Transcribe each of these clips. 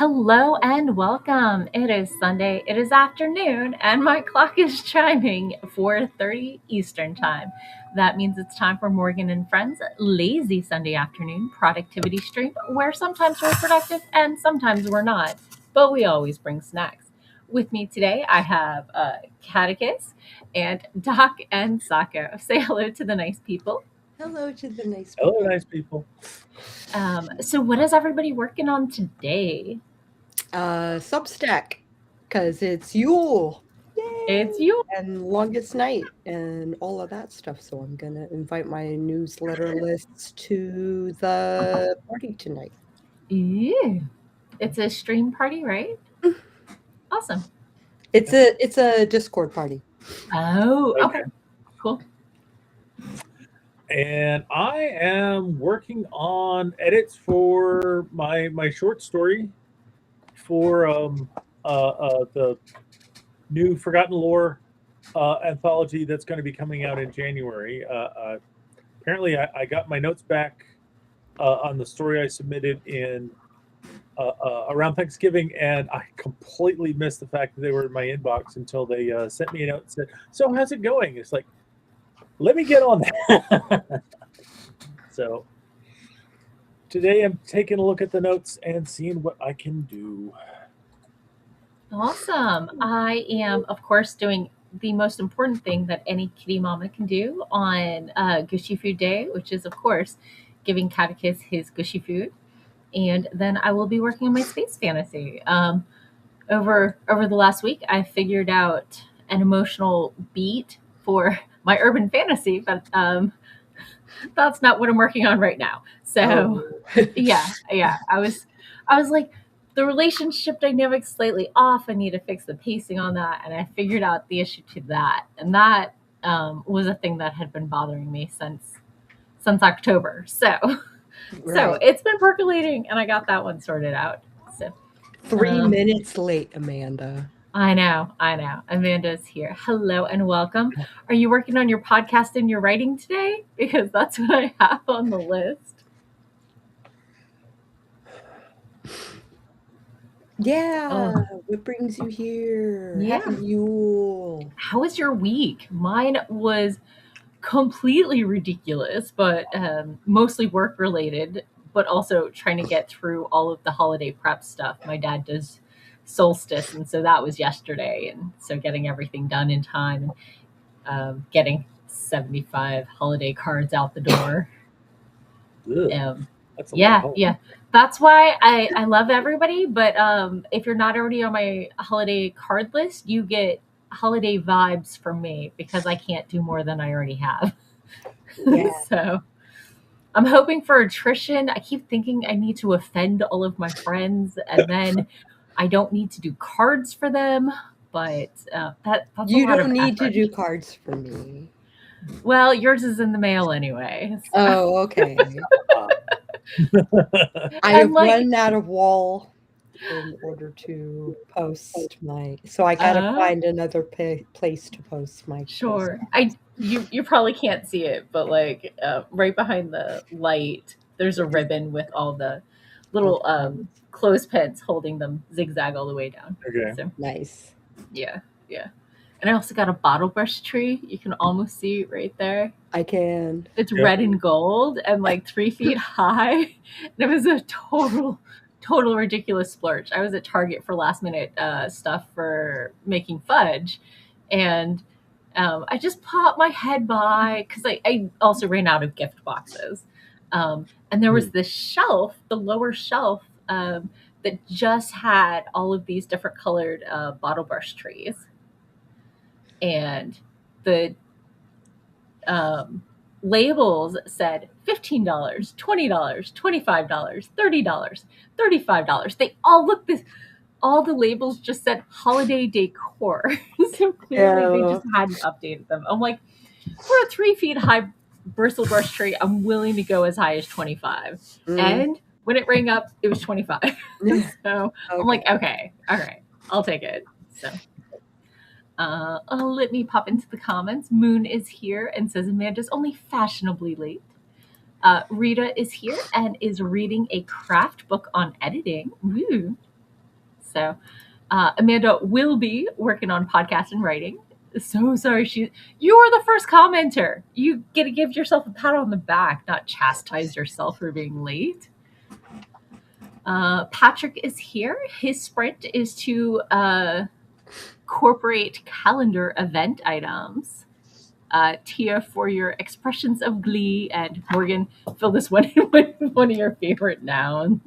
Hello and welcome. It is Sunday. It is afternoon, and my clock is chiming 4:30 Eastern Time. That means it's time for Morgan and Friends lazy Sunday afternoon productivity stream, where sometimes we're productive and sometimes we're not, but we always bring snacks. With me today, I have Catechus and Doc and Sako. Say hello to the nice people. Hello to the nice Hello, people. nice people. So, what is everybody working on today? Substack, because it's Yule. It's Yay! you. And longest night and all of that stuff. So I'm going to invite my newsletter lists to the party tonight. Ew. It's a stream party, right? Awesome. It's a Discord party. Oh, Okay. okay. Cool. And I am working on edits for my short story for the new Forgotten Lore anthology that's going to be coming out in January. Apparently, I got my notes back on the story I submitted in around Thanksgiving, and I completely missed the fact that they were in my inbox until they sent me a note and said, "So how's it going?" It's like, let me get on that. So today I'm taking a look at the notes and seeing what I can do. Awesome. I am, of course, doing the most important thing that any kitty mama can do on Gushy Food Day, which is, of course, giving Catechus his gushy food. And then I will be working on my space fantasy. Over the last week, I figured out an emotional beat for my urban fantasy, but that's not what I'm working on right now. So yeah. I was like, the relationship dynamic's slightly off. I need to fix the pacing on that, and I figured out the issue to that, and that was a thing that had been bothering me since October. So Right. it's been percolating, and I got that one sorted out. So 3 minutes late, Amanda. I know. Amanda's here. Hello and welcome. Are you working on your podcast and your writing today? Because that's what I have on the list. Yeah. What brings you here? Yeah. Happy Yule. How was your week? Mine was completely ridiculous, but mostly work related, but also trying to get through all of the holiday prep stuff. My dad does solstice, and so that was yesterday. And so getting everything done in time and getting 75 holiday cards out the door. That's a lot. Yeah. That's why I love everybody. But if you're not already on my holiday card list, you get holiday vibes from me because I can't do more than I already have. Yeah. So I'm hoping for attrition. I keep thinking I need to offend all of my friends, and then I don't need to do cards for them. But that's You a lot don't of need to effort. do cards for me. Well, yours is in the mail anyway. So. Oh, okay. I And have like, run out of wall in order to post my. So I gotta find another place to post my. Sure. You probably can't see it, but like right behind the light, there's a ribbon with all the little clothespins holding them zigzag all the way down. Okay. So Nice. yeah. And I also got a bottle brush tree. You can almost see it right there. I can. It's red and gold and like 3 feet high. And it was a total ridiculous splurge. I was at Target for last minute stuff for making fudge, and I just popped my head by because I also ran out of gift boxes. And there was this shelf, the lower shelf, that just had all of these different colored bottle brush trees. And the labels said $15, $20, $25, $30, $35. They all looked this. All the labels just said holiday decor. So clearly they just hadn't updated them. I'm like, for a 3 feet high bristle brush tree, I'm willing to go as high as 25. And when it rang up, it was 25. So I'm like, okay, all right, I'll take it. So let me pop into the comments. Moon is here and says Amanda's only fashionably late. Rita is here and is reading a craft book on editing. Woo. So Amanda will be working on podcast and writing. So sorry, you were the first commenter. You get to give yourself a pat on the back, not chastise yourself for being late. Patrick is here. His sprint is to incorporate calendar event items. Tia for your expressions of glee, and Morgan, fill this one in with one of your favorite nouns.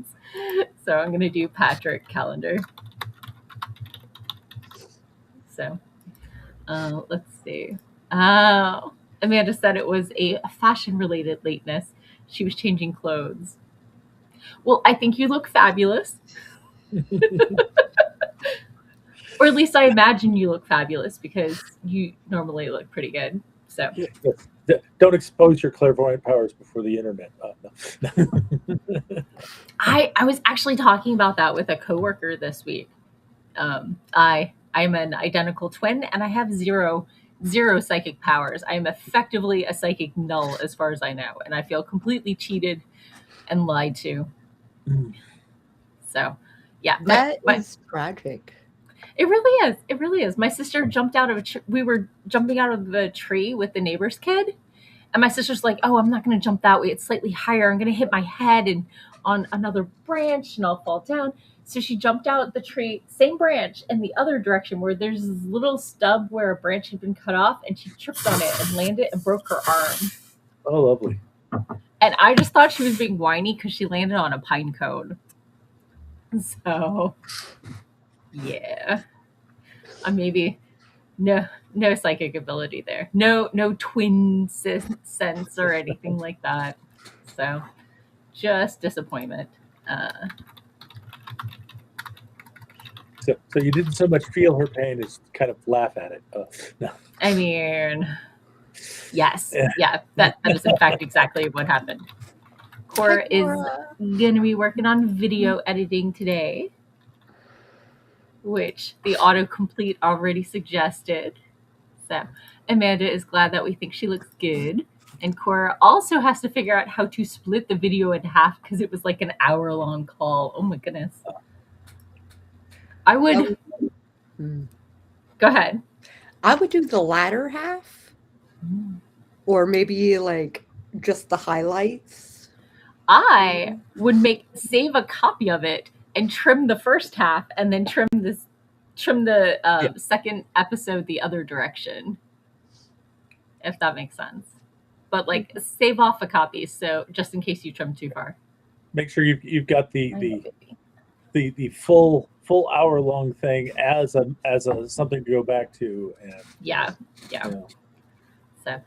So I'm going to do Patrick calendar. So let's see. Amanda said it was a fashion-related lateness. She was changing clothes. Well, I think you look fabulous. Or at least I imagine you look fabulous because you normally look pretty good. So Don't expose your clairvoyant powers before the internet. No. I was actually talking about that with a coworker this week. I'm an identical twin, and I have zero psychic powers. I am effectively a psychic null as far as I know, and I feel completely cheated and lied to. So, yeah, That is tragic. It really is. It really is. My sister jumped out of we were jumping out of the tree with the neighbor's kid, and my sister's like, "Oh, I'm not going to jump that way. It's slightly higher. I'm going to hit my head and on another branch, and I'll fall down." So she jumped out the tree, same branch, in the other direction where there's this little stub where a branch had been cut off, and she tripped on it and landed and broke her arm. Oh, lovely. And I just thought she was being whiny because she landed on a pine cone. So, yeah. Maybe no psychic ability there. No twin sense or anything like that. So, just disappointment. So you didn't so much feel her pain as kind of laugh at it. No. I mean, yes, yeah, that is in fact exactly what happened. Cora is going to be working on video editing today, which the autocomplete already suggested. So Amanda is glad that we think she looks good. And Cora also has to figure out how to split the video in half because it was like an hour-long call. Oh my goodness. I would... Go ahead. I would do the latter half. Or maybe like just the highlights. I would save a copy of it and trim the first half and then trim the second episode the other direction. If that makes sense. But like save off a copy so just in case you trim too far. Make sure you've got the full hour-long thing as a something to go back to. And yeah. So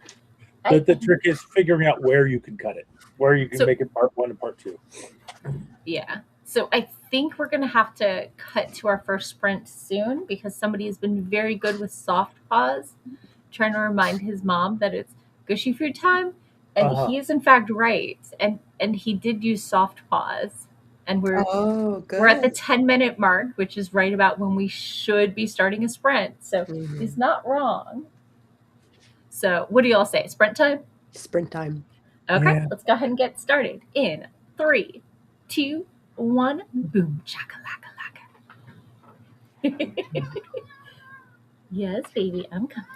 the trick is figuring out where you can cut it, where you can make it part 1 and part 2. Yeah. So I think we're going to have to cut to our first sprint soon because somebody has been very good with soft pause, trying to remind his mom that it's gushy food time. And he is in fact right. And he did use soft pause. And we're at the 10-minute mark, which is right about when we should be starting a sprint. So he's not wrong. So what do y'all say? Sprint time? Sprint time. Okay, let's go ahead and get started. In 3, 2, 1, boom, chakalaka. Yes, baby, I'm coming.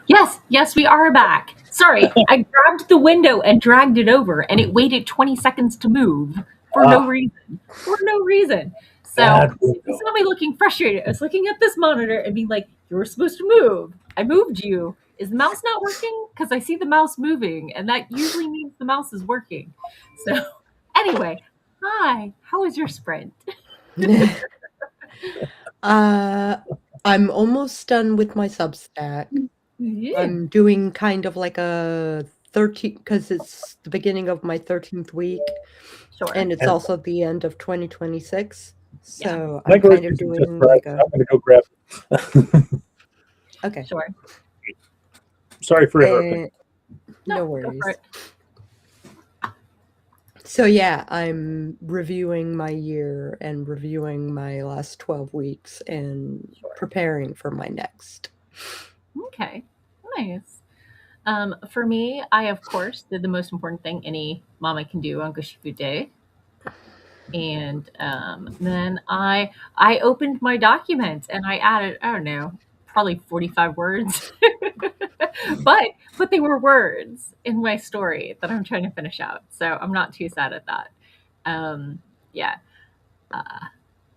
Yes, yes, we are back. Sorry, I grabbed the window and dragged it over, and it waited 20 seconds to move for no Ah, reason. For no reason. So bad you window. saw me looking frustrated. I was looking at this monitor and being like, "You were supposed to move. I moved you. Is the mouse not working? Because I see the mouse moving, and that usually means the mouse is working." So, anyway, hi. How was your sprint? Uh, I'm almost done with my Substack. Yeah, I'm doing kind of like a 13 because it's the beginning of my 13th week, sure. and it's And also the end of 2026. Yeah, So my I'm kind of groceries have just doing arrived. like a I'm going to go grab them. okay. sure. Sorry for interrupting. And No, no go for worries. it. So yeah, I'm reviewing my year and reviewing my last 12 weeks and Sure. preparing for my next. Okay, nice. For me, I of course did the most important thing any mama can do on Gushy Food Day, and then I opened my document and I added, I don't know, probably 45 words, but they were words in my story that I'm trying to finish out, so I'm not too sad at that. Yeah, uh,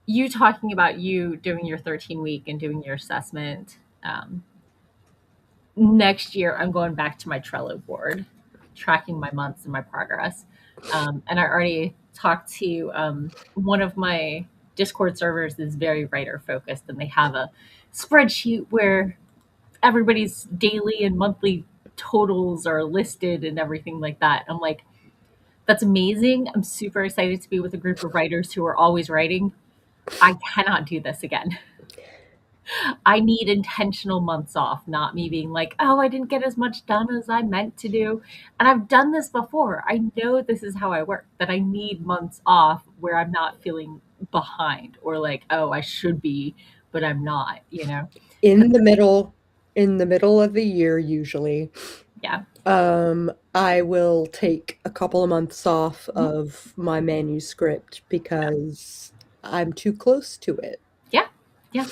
you talking about you doing your 13 week and doing your assessment. Next year I'm going back to my Trello board, tracking my months and my progress. And I already talked to one of my Discord servers is very writer focused, and they have a spreadsheet where everybody's daily and monthly totals are listed and everything like that. I'm like, that's amazing. I'm super excited to be with a group of writers who are always writing. I cannot do this again. I need intentional months off, not me being like, oh, I didn't get as much done as I meant to do. And I've done this before. I know this is how I work, that I need months off where I'm not feeling behind or like, oh, I should be, but I'm not, you know? In Because, the middle in the middle of the year usually, yeah. I will take a couple of months off Mhm. of my manuscript because I'm too close to it, Yeah. Yeah.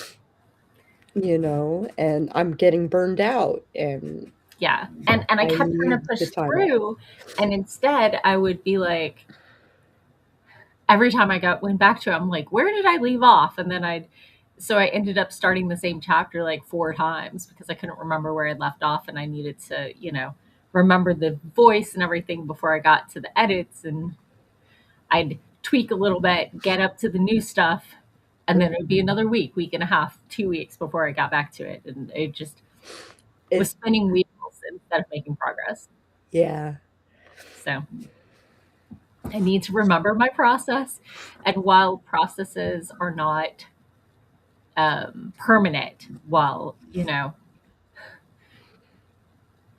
and I'm getting burned out and Yeah. And I I kept trying to need the push time off. through. And instead, I would be like, every time I went back to it, I'm like, where did I leave off? And then so I ended up starting the same chapter like 4 times because I couldn't remember where I'd left off, and I needed to, remember the voice and everything before I got to the edits, and I'd tweak a little bit, get up to the new stuff, and then it would be another week and a half, 2 weeks before I got back to it, and it just was It spinning wheels instead of making progress. yeah. So I need to remember my process, and while processes are not permanent, while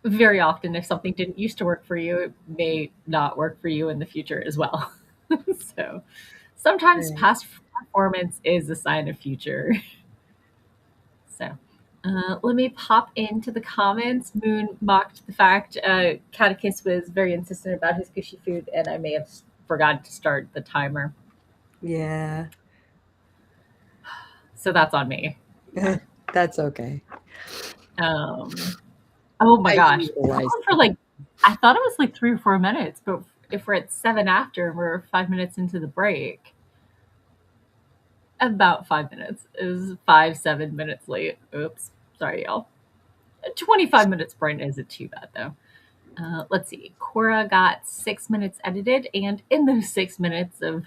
very often if something didn't used to work for you, it may not work for you in the future as well. So sometimes Right. past performance is a sign of future. So let me pop into the comments. Moon mocked the fact Catechist was very insistent about his gushy food, and I may have forgot to start the timer. Yeah. So that's on me. That's okay. Um, oh my I gosh. We're utilize on for like, I thought it was like 3 or 4 minutes, but if we're at 7 after, we're 5 minutes into the break. About 5 minutes. It was 5, 7 minutes late. Oops. Sorry, y'all. 25 minutes brain isn't too bad, though. Let's see. Cora got 6 minutes edited, and in those 6 minutes of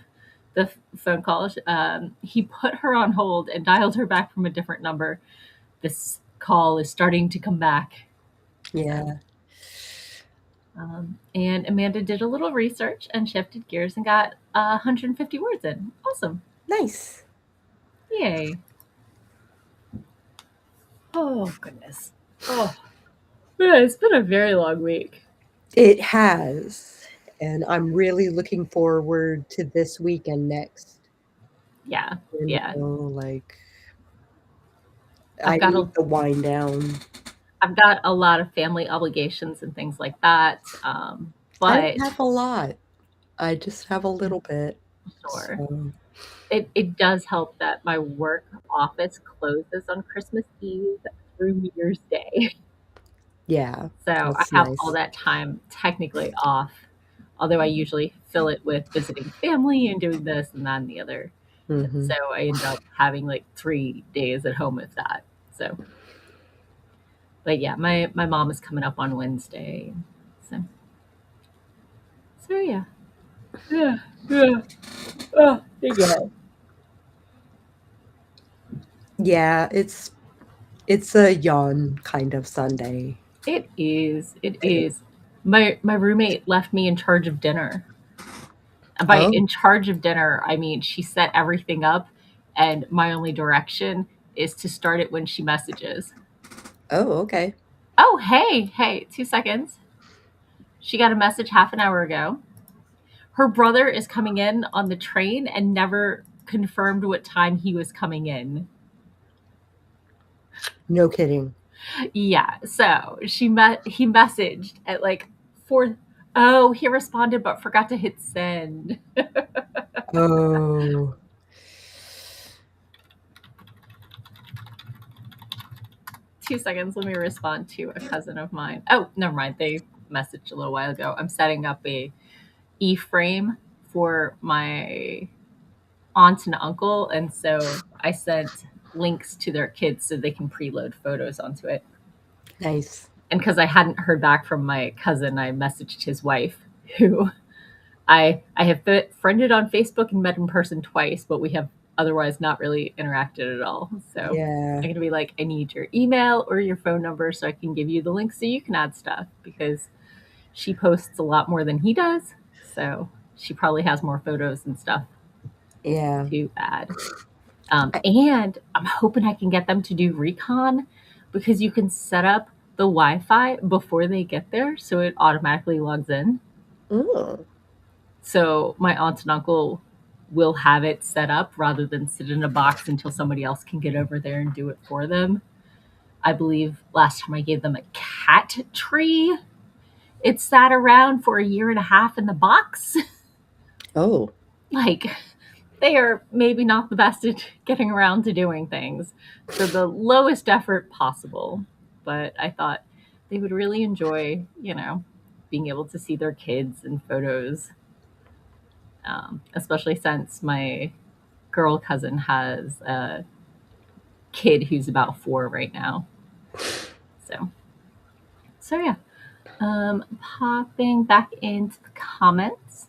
the phone call, he put her on hold and dialed her back from a different number. This call is starting to come back. So, Yeah. and Amanda did a little research and shifted gears and got 150 words in. Awesome. Nice. Yay. Oh, goodness. Oh, yeah, it's been a very long week. It has, and I'm really looking forward to this week and next. Yeah. Yeah. Like, I've I got need a to wind down. I've got a lot of family obligations and things like that. I don't But have a lot. I just have a little bit. sure. So, It does help that my work office closes on Christmas Eve through New Year's Day. Yeah, So I that's have all nice. that time technically off, although I usually fill it with visiting family and doing this and that and the other. Hmm. So I end up having like 3 days at home with that. So, but yeah, my mom is coming up on Wednesday. So, so yeah. Yeah. Yeah. Oh, there you go. Yeah, it's a yawn kind of Sunday. It is. It is. My roommate left me in charge of dinner. And by Oh, in charge of dinner, I mean she set everything up, and my only direction is to start it when she messages. oh, okay. Oh, hey, hey, 2 seconds. She got a message half an hour ago. Her brother is coming in on the train and never confirmed what time he was coming in. No kidding. Yeah, so he messaged at like 4. Oh, he responded but forgot to hit send. Oh, 2 seconds, let me respond to a cousin of mine. Oh, never mind. They messaged a little while ago. I'm setting up a e-frame for my aunt and uncle, and so I sent links to their kids so they can preload photos onto it. nice. And because I hadn't heard back from my cousin, I messaged his wife, who I have friended on Facebook and met in person twice, but we have otherwise not really interacted at all. So Yeah, I'm gonna be like, I need your email or your phone number so I can give you the link so you can add stuff, because she posts a lot more than he does. So she probably has more photos and stuff yeah. to add. I, And I'm hoping I can get them to do recon, because you can set up the Wi-Fi before they get there so it automatically logs in. oh, So my aunt and uncle will have it set up rather than sit in a box until somebody else can get over there and do it for them. I believe last time I gave them a cat tree, it sat around for a year and a half in the box. oh, Like, they are maybe not the best at getting around to doing things. So the lowest effort possible. But I thought they would really enjoy, being able to see their kids in photos, especially since my girl cousin has a kid who's about 4 right now. So, so yeah. Popping back into the comments.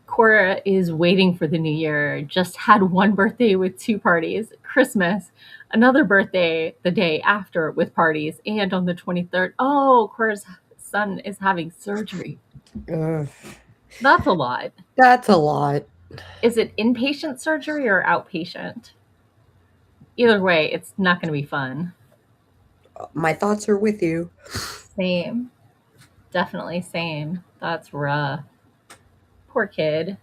Cora is waiting for the new year. Just had one birthday with 2 parties, Christmas, another birthday the day after with parties, and on the 23rd. Oh, Cora's son is having surgery. ugh. That's a lot. That's a lot. Is it inpatient surgery or outpatient? Either way, it's not going to be fun. My thoughts are with you. Same. Definitely same. That's rough. Poor kid.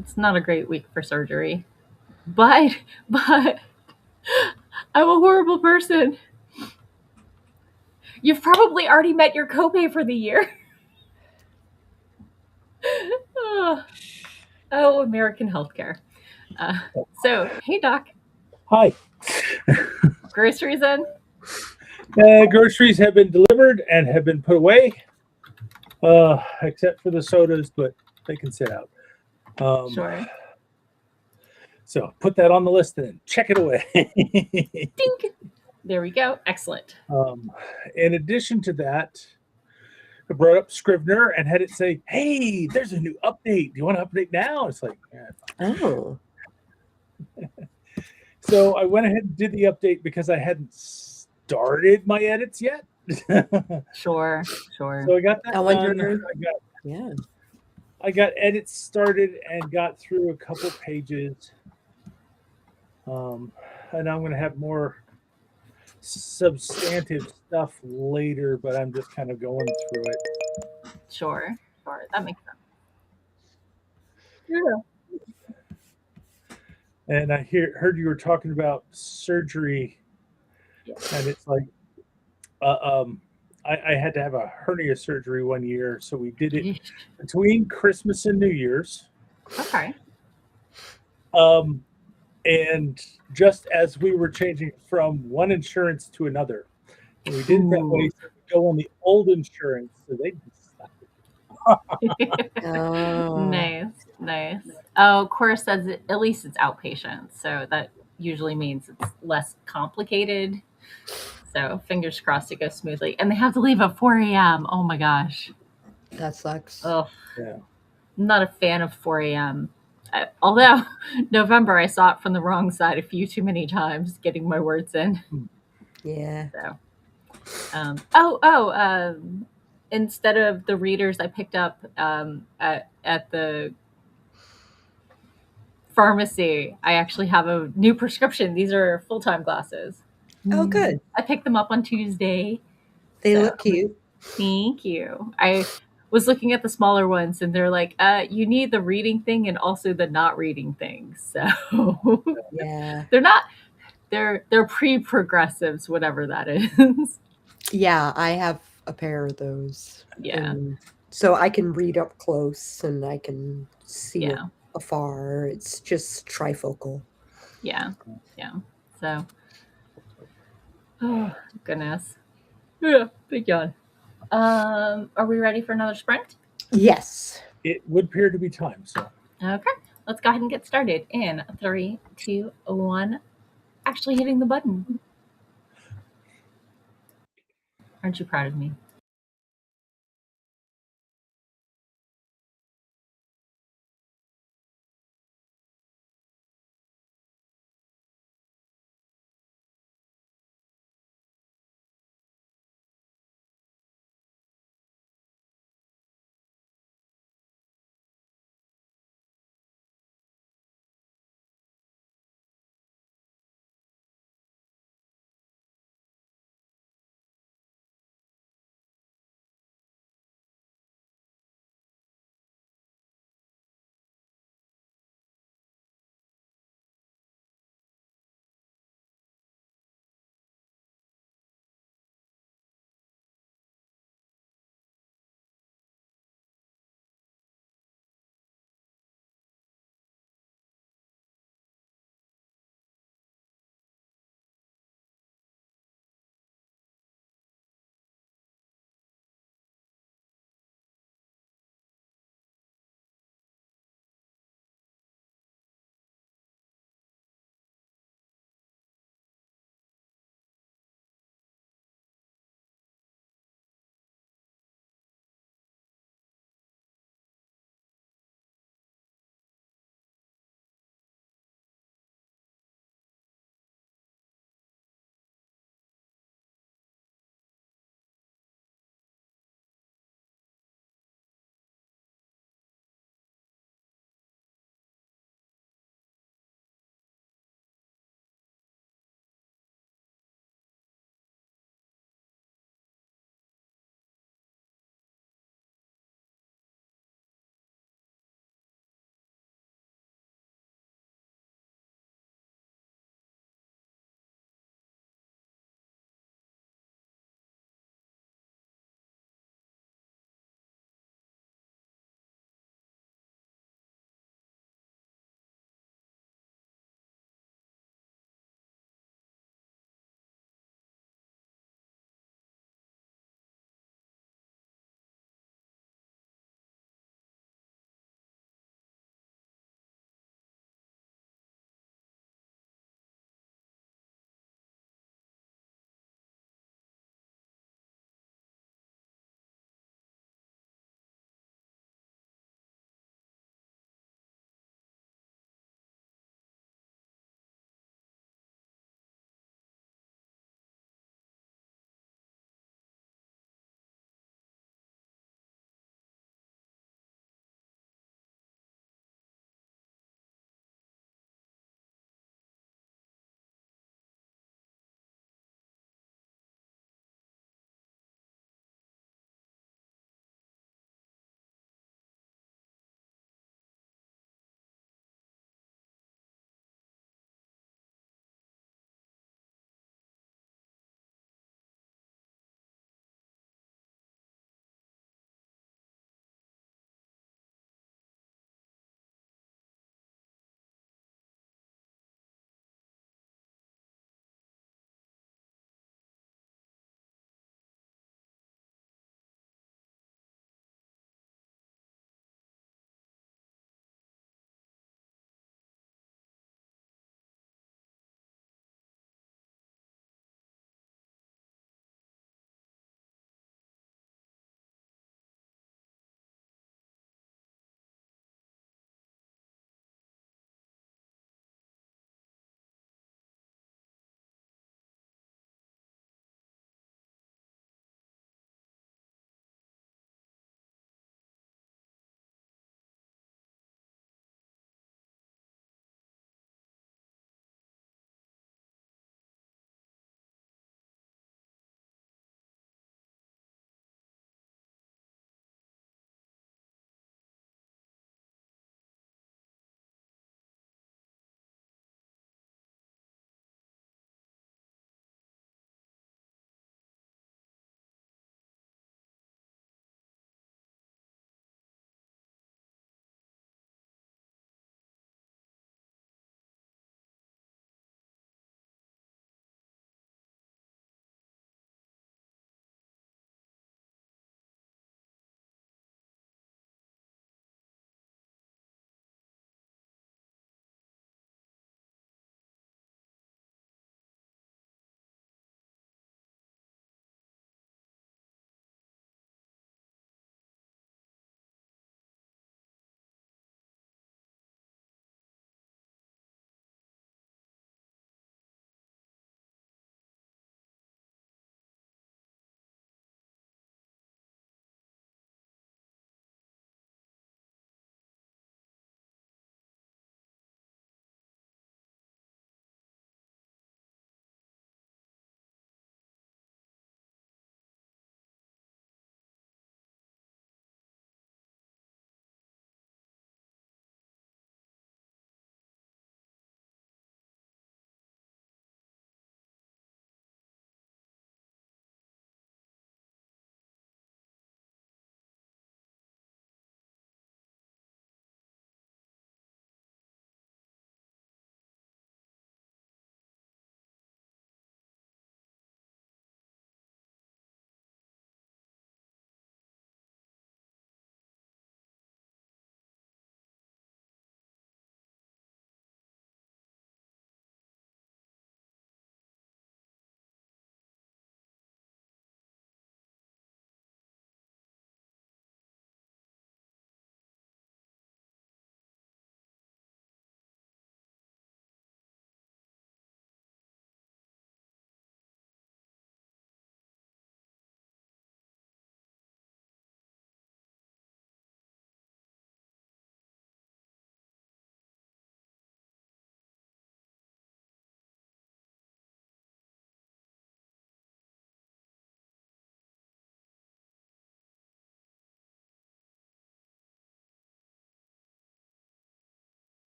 It's not a great week for surgery. But I'm a horrible person. You've probably already met your copay for the year. oh, oh, American healthcare. Uh, so, hey, Doc, Hi. groceries in? Groceries have been delivered and have been put away, except for the sodas, but they can sit out. Sure. So put that on the list and check it away. Dink. There we go. Excellent. In addition to that, I brought up Scrivener and had it say, "Hey, there's a new update. Do you want to update now?" It's like, Oh, so I went ahead and did the update because I hadn't started my edits yet. Sure. So I got that I wonder. done. Yeah. I got edits started and got through a couple pages. And I'm going to have more substantive stuff later, but I'm just kind of going through it. Sure. That makes sense. Yeah. And I heard you were talking about surgery, and it's like, I had to have a hernia surgery one year, so we did it between Christmas and New Year's. Okay. And just as we were changing from one insurance to another, And we did it that way Ooh. so we go on the old insurance, so they'd be stuck. Oh, Nice, nice. Oh, of course, at least it's outpatient, so that usually means it's less complicated. So fingers crossed it goes smoothly. And they have to leave at 4 a.m. Oh my gosh. that sucks. Oh, Yeah. I'm not a fan of 4 a.m. Although November, I saw it from the wrong side a few too many times, getting my words in. Yeah. So, instead of the readers I picked up at the pharmacy, I actually have a new prescription. These are full time glasses. Oh, good. I picked them up on Tuesday. They So look cute. thank you. I was looking at the smaller ones and they're like, you need the reading thing and also the not reading thing. So Yeah. they're not they're pre-progressives, whatever that is. Yeah, I have a pair of those. Yeah. And so I can read up close and I can see Yeah. afar. It's just trifocal. Yeah. Yeah. So oh goodness. Yeah, big yawn. Are we ready for another sprint? Yes. It would appear to be time, so Okay. Let's go ahead and get started in 3, 2, 1. Actually hitting the button. Aren't you proud of me?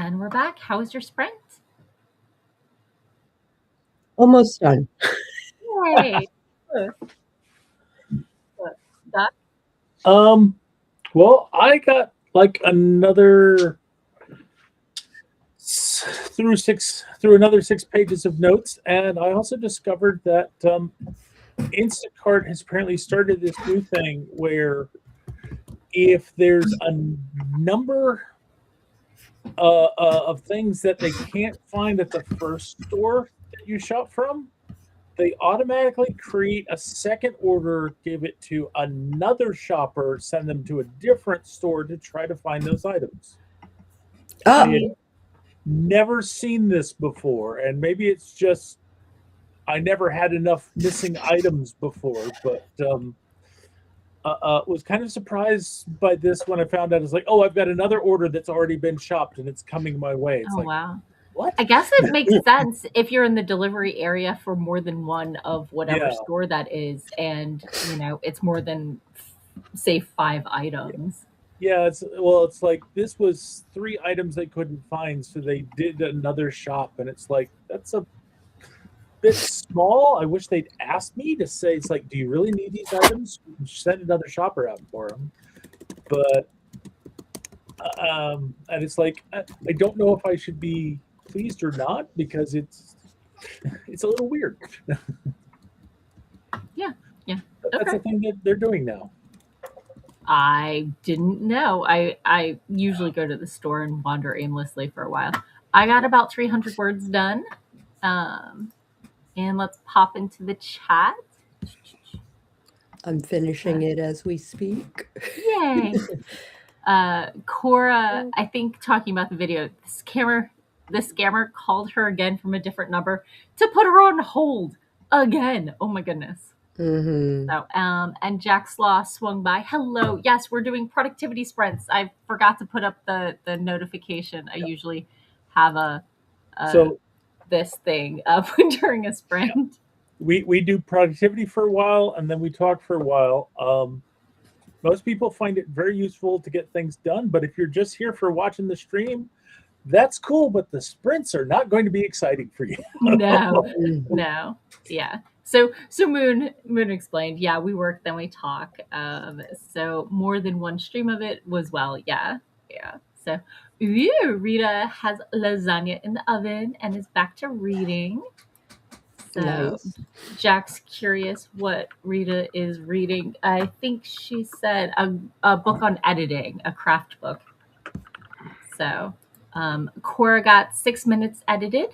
And we're back. How was your sprint? Almost done. Yay! Good. Good. That- Um, well, I got like another through another 6 pages of notes, and I also discovered that Instacart has apparently started this new thing where if there's a number of things that they can't find at the first store that you shop from, they automatically create a second order, give it to another shopper, send them to a different store to try to find those items. I Oh, had See, never seen this before, and maybe it's just I never had enough missing items before, but was kind of surprised by this when I found out. It's like, oh, I've got another order that's already been shopped and it's coming my way. It's oh like, wow. what? I guess it makes sense if you're in the delivery area for more than one of whatever Yeah, store that is, and it's more than say 5 items. yeah. It's like this was 3 items they couldn't find, so they did another shop, and it's like that's a bit small. I wish they'd asked me to say, it's like, do you really need these items? Send another shopper out for them. But and it's like I don't know if I should be pleased or not because it's a little weird. Yeah, yeah. But that's Okay. the thing that they're doing now. I didn't know. I usually go to the store and wander aimlessly for a while. I got about 300 words done. Um, and let's pop into the chat. I'm finishing it as we speak. Yay! Cora, I think talking about the video, the scammer called her again from a different number to put her on hold again. Oh my goodness. Hmm. So, and Jack Slaw swung by. Hello. Yes, we're doing productivity sprints. I forgot to put up the notification. I usually have a So this thing up during a sprint. we do productivity for a while and then we talk for a while. Most people find it very useful to get things done, but if you're just here for watching the stream, that's cool. But the sprints are not going to be exciting for you. No, no, yeah. So Moon explained. Yeah, we work, then we talk. So more than one stream of it was yeah, yeah. So Rita has lasagna in the oven and is back to reading. So Nice. Jack's curious what Rita is reading. I think she said a book on editing, a craft book. So Cora got 6 minutes edited.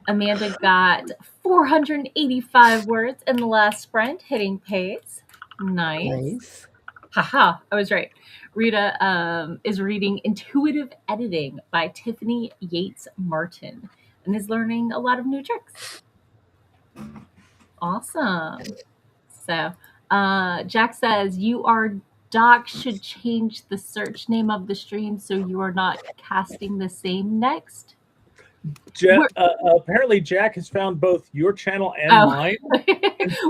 Amanda got 485 words in the last sprint, hitting pace. Nice. Nice. Haha, I was right. Rita is reading Intuitive Editing by Tiffany Yates Martin and is learning a lot of new tricks. Awesome. So, Jack says, you are Doc should change the search name of the stream so you are not casting the same next. Apparently, Jack has found both your channel and Oh, mine.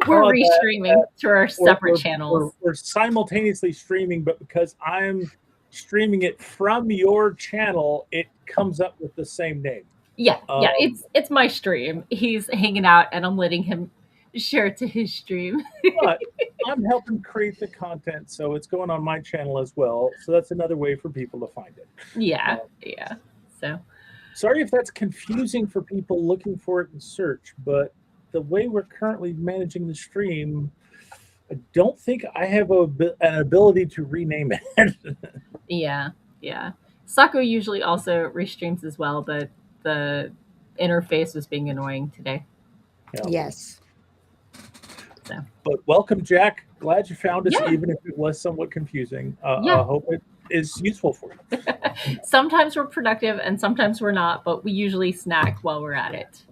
we're saw that restreaming to our separate channels. We're simultaneously streaming, but because I'm streaming it from your channel, it comes up with the same name. Yeah, it's my stream. He's hanging out, and I'm letting him share it to his stream. But I'm helping create the content, so it's going on my channel as well. So that's another way for people to find it. Yeah, yeah. So sorry if that's confusing for people looking for it in search, but the way we're currently managing the stream, I don't think I have an ability to rename it. yeah, yeah. Sako usually also restreams as well, but the interface was being annoying today. Yeah. Yes. So, but welcome, Jack. Glad you found us, Yeah. even if it was somewhat confusing. Yeah. I hope it is useful for you. sometimes we're productive and sometimes we're not, but we usually snack while we're at it.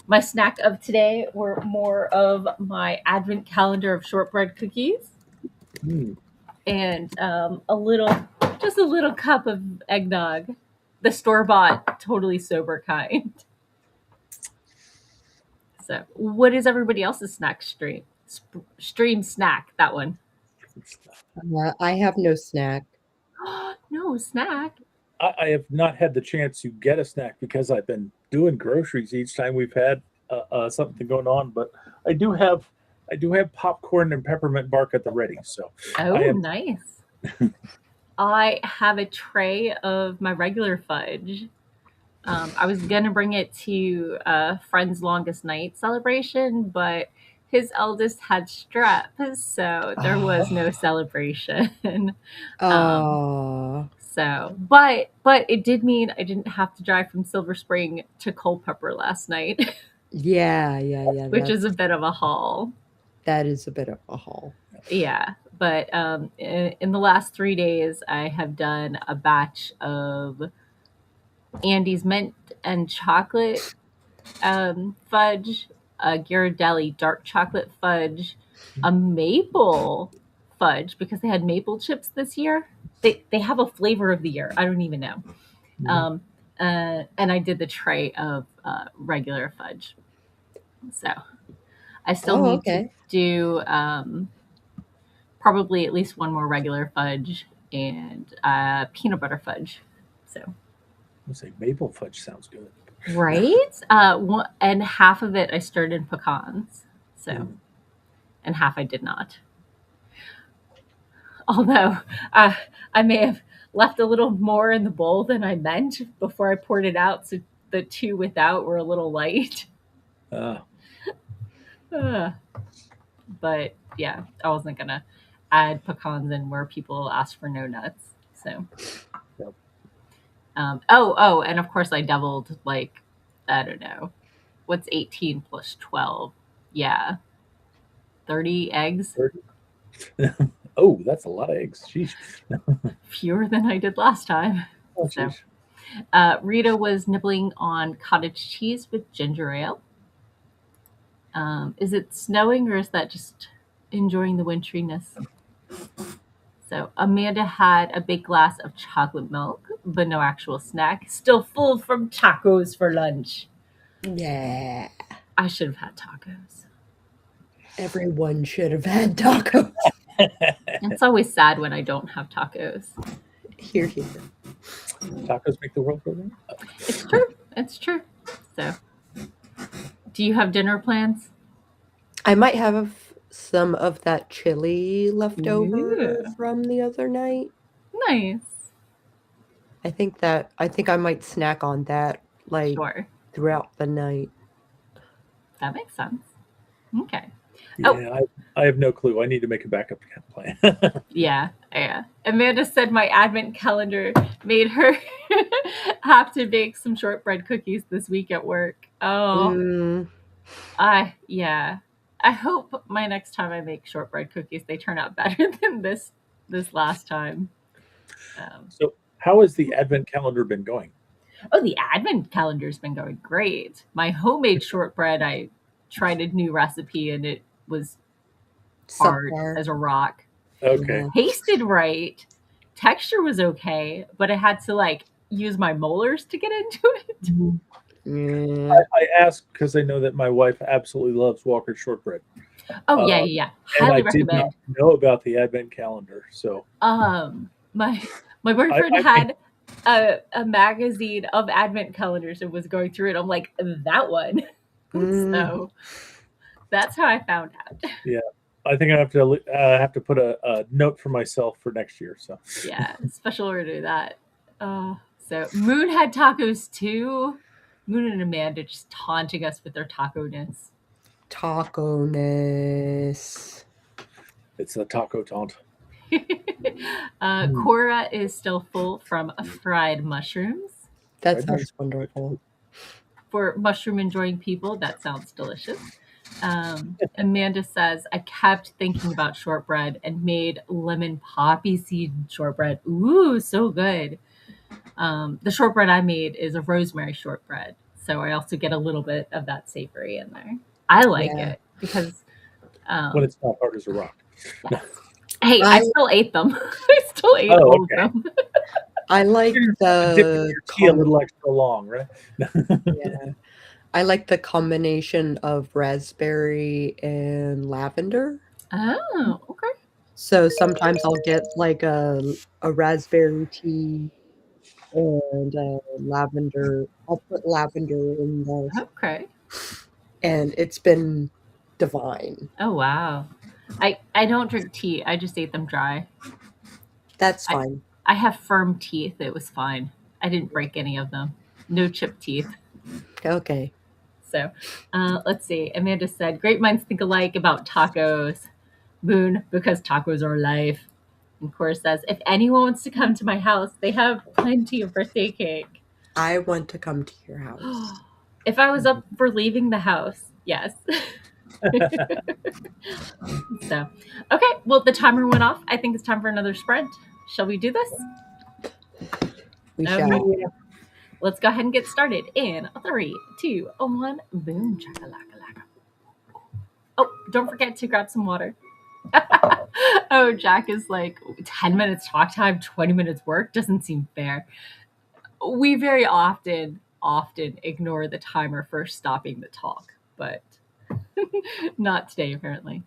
My snack of today were more of my advent calendar of shortbread cookies and just a little cup of eggnog, the store-bought, totally sober kind. So, what is everybody else's snack stream snack? That one. I have no snack. No snack. I have not had the chance to get a snack because I've been doing groceries each time we've had something going on. But I do have I do have popcorn and peppermint bark at the ready. So I Oh, am. nice. I have a tray of my regular fudge. I was gonna bring it to a friend's longest night celebration, but his eldest had strep, so there was no Oh, celebration. um, oh, but it did mean I didn't have to drive from Silver Spring to Culpeper last night, yeah, yeah, yeah. which is a bit of a haul. That is a bit of a haul. Yeah, but in the last 3 days, I have done a batch of Andy's mint and chocolate fudge, a Ghirardelli dark chocolate fudge, a maple fudge because they had maple chips this year. They have a flavor of the year. I don't even know. Mhm. Um, and I did the tray of regular fudge. So I still Oh, need to okay. do probably at least one more regular fudge and peanut butter fudge. So I say maple fudge sounds good. right, and half of it I stirred in pecans. So Mm. and half I did not. Although uh, I may have left a little more in the bowl than I meant before I poured it out, so the two without were a little light. Uh, Uh, but yeah, I wasn't gonna add pecans in where people ask for no nuts. So yep. oh, and of course I doubled like I don't know what's 18 plus 12. Yeah, 30 eggs, Oh, that's a lot of eggs. Sheesh. fewer than I did last time. Oh, So sheesh. Rita was nibbling on cottage cheese with ginger ale. Is it snowing or is that just enjoying the winteriness? So Amanda had a big glass of chocolate milk, but no actual snack. Still full from tacos for lunch. Yeah. I should have had tacos. Everyone should have had tacos. It's always sad when I don't have tacos. Here, here. Tacos make the world go round. It's true. It's true. So, do you have dinner plans? I might have some of that chili left over Ooh, from the other night. nice. I think I might snack on that like Sure. throughout the night. That makes sense. Okay. Oh, Yeah, I have no clue. I need to make a backup plan. yeah, yeah. Amanda said my advent calendar made her have to bake some shortbread cookies this week at work. Oh, Mm, yeah. I hope my next time I make shortbread cookies they turn out better than this last time. Um, So, how has the advent calendar been going? oh, the advent calendar's been going great. My homemade shortbread, I tried a new recipe and it was hard subpar. as a rock. Okay. Yeah. Tasted right, texture was okay, but I had to like use my molars to get into it. Yeah. I ask because I know that my wife absolutely loves Walker's shortbread, Oh yeah, uh, yeah, yeah. and I Highly did not recommend. know about the advent calendar. So, My boyfriend I think had a magazine of advent calendars and was going through it. I'm like that one. Mm, So that's how I found out. yeah, I think I have to put a note for myself for next year. So, Yeah, special order that. So Moon had tacos too. Moon and Amanda just taunting us with their taco ness. taco-ness. it's a taco taunt. Mm. Cora is still full from fried mushrooms. That Fried sounds mushroom. wonderful. For mushroom enjoying people, that sounds delicious. Amanda says, I kept thinking about shortbread and made lemon poppy seed shortbread. Ooh, so good. The shortbread I made is a rosemary shortbread. So I also get a little bit of that savory in there. I like Yeah. it because, When um, it's not hard as a rock. yes. Hey, I I still ate them. I still ate Oh, all of okay. them. I like Dipping the your tea a little extra long, right? yeah. I like the combination of raspberry and lavender. Oh, okay. So sometimes I'll get like a raspberry tea and lavender. I'll put lavender in there, Okay. and it's been divine. Oh wow. I don't drink tea. I just ate them dry. That's I fine. I have firm teeth. It was fine. I didn't break any of them. No chipped teeth. Okay. So, let's see. Amanda said, "Great minds think alike about tacos." Moon, because tacos are life. And Cora says, "If anyone wants to come to my house, they have plenty of birthday cake." I want to come to your house. If I was up for leaving the house, yes. So, okay. Well, the timer went off. I think it's time for another sprint. Shall we do this? We Okay. shall. Yeah. Let's go ahead and get started in 3, 2, 1. Boom, chakalaka laka. Oh, don't forget to grab some water. Oh, Jack is like 10 minutes talk time, 20 minutes work. Doesn't seem fair. We very often ignore the timer for stopping the talk, but not today apparently.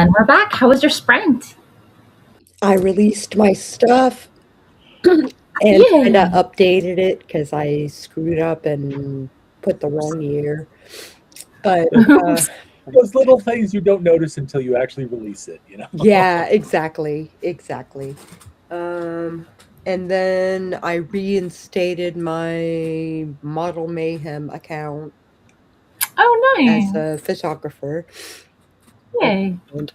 And we're back. How was your sprint? I released my stuff and kind of Yay! updated it because I screwed up and put the wrong year. But Oops. Those little things you don't notice until you actually release it, you know? yeah, exactly. And then I reinstated my Model Mayhem account Oh, as nice. a photographer. Yay. And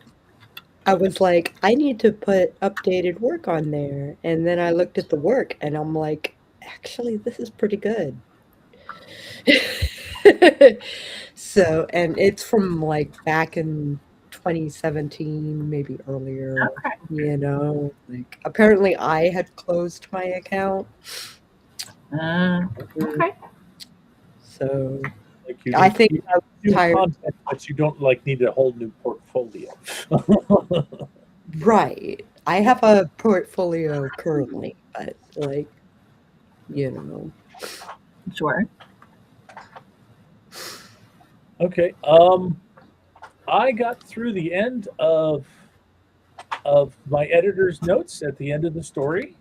I was like, I need to put updated work on there. And then I looked at the work and I'm like, actually, this is pretty good. So, and it's from like back in 2017, maybe earlier, Okay. like apparently I had closed my account. Okay. So Like you I need think you I was do tired. content, but you don't like need a whole new portfolio. Right. I have a portfolio currently, but like, you know. Sure. Okay. I got through the end of my editor's notes at the end of the story.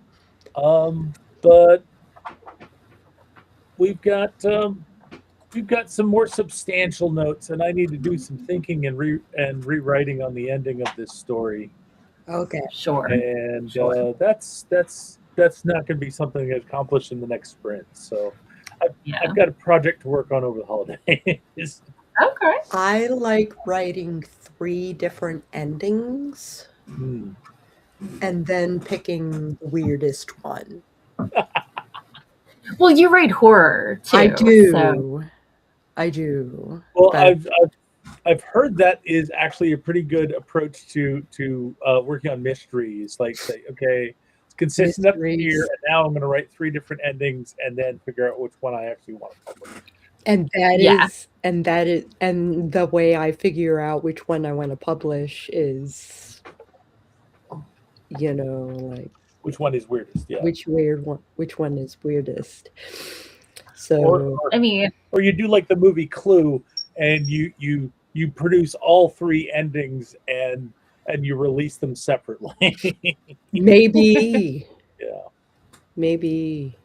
But we've got we've got some more substantial notes, and I need to do some thinking and rewriting on the ending of this story. Okay. Sure. And Sure. that's not going to be something that's accomplished in the next sprint. So Yeah. I've got a project to work on over the holidays. Okay. I like writing 3 different endings Hmm. and then picking the weirdest one. Well, you write horror I too, so do. I do. Well, But I've heard that is actually a pretty good approach to working on mysteries. Like say, okay, it's consistent up to here, mysteries and now I'm going to write 3 different endings, and then figure out which one I actually want to publish. and yeah. and the way I figure out which one I want to publish is, like Which one is weirdest? Yeah. which one is weirdest. Or, So, or I mean, or you do like the movie Clue, and you produce all 3 endings and you release them separately. maybe Yeah. maybe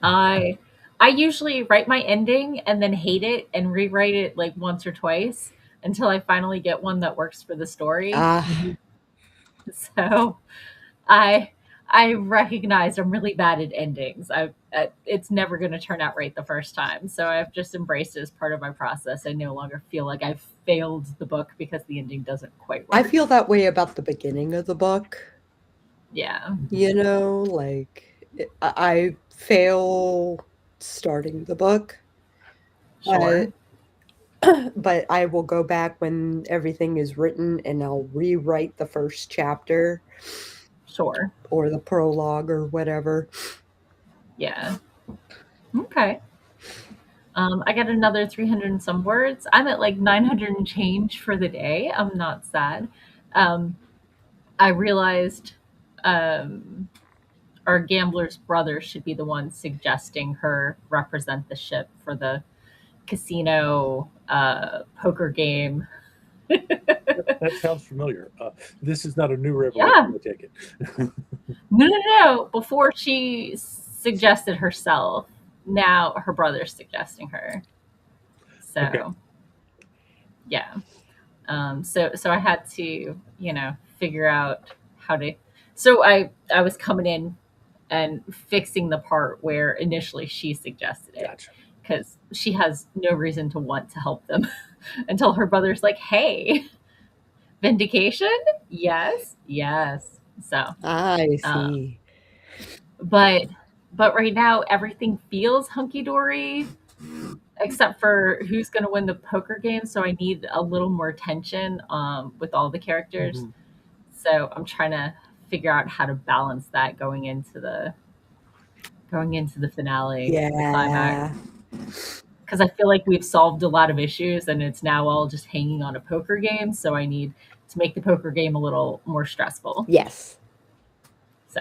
I I usually write my ending and then hate it and rewrite it like once or twice until I finally get one that works for the story. ah So I I recognize I'm really bad at endings. It's never going to turn out right the first time. So I've just embraced it as part of my process. I no longer feel like I've failed the book because the ending doesn't quite I work. feel that way about the beginning of the book. Yeah. Like I fail starting the book, Sure. but but I will go back when everything is written and I'll rewrite the first chapter Sure. or the prologue or whatever. Yeah. Okay. I got another 300 and some words. I'm at like 900 and change for the day. I'm not sad. Um, I realized um, our gambler's brother should be the one suggesting her represent the ship for the casino poker game. That sounds familiar. This is not a new revelation, Yeah. I take it. No, no, no. Before she suggested herself, now her brother's suggesting her. Okay. So, yeah. So I had to, figure out how to. So I was coming in and fixing the part where initially she suggested it Gotcha. because she has no reason to want to help them until her brother's like, "Hey, vindication? Yes, yes." So, I uh, see. but but right now everything feels hunky dory except for who's going to win the poker game. So I need a little more tension with all the characters. Mhm. So I'm trying to figure out how to balance that going into the finale, the climax, Yeah. because I feel like we've solved a lot of issues and it's now all just hanging on a poker game. So I need to make the poker game a little more stressful. Yes. So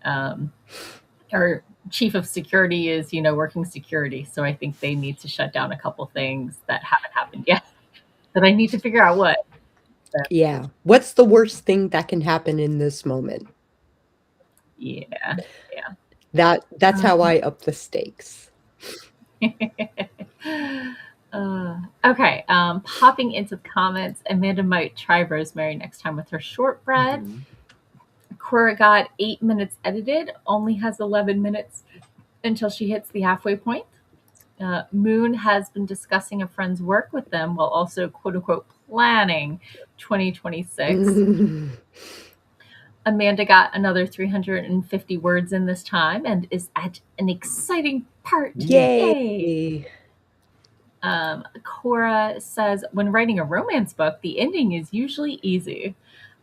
um, our chief of security is, working security. So I think they need to shut down a couple things that haven't happened yet that I need to figure out what. Yeah. What's the worst thing that can happen in this moment? Yeah. Yeah. That's how I up the stakes. Okay. Popping into the comments, Amanda might try rosemary next time with her shortbread. Mhm. Cora got 8 minutes edited, only has 11 minutes until she hits the halfway point. Moon has been discussing a friend's work with them while also quote unquote planning 2026. Amanda got another 350 words in this time and is at an exciting part. Yay. Yay! Cora says, when writing a romance book, the ending is usually easy.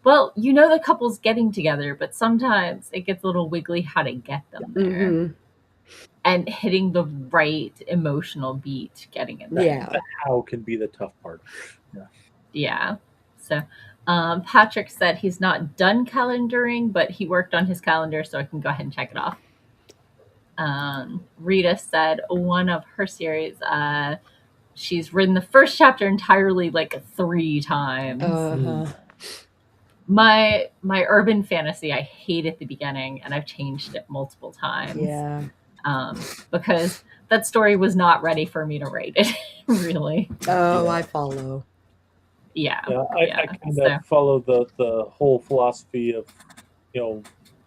Well, you know the couple's getting together, but sometimes it gets a little wiggly how to get them there. Mhm. And hitting the right emotional beat, getting it there. Yeah. The how can be the tough part. Yeah. So Patrick said he's not done calendaring, but he worked on his calendar, so I can go ahead and check it off. Rita said one of her series, she's written the first chapter entirely like 3 times. Uh-huh. My urban fantasy, I hate at the beginning, and I've changed it multiple times. Yeah. Because that story was not ready for me to write it, really. Oh, Yeah. I follow. Yeah. I kind of follow the whole philosophy of, you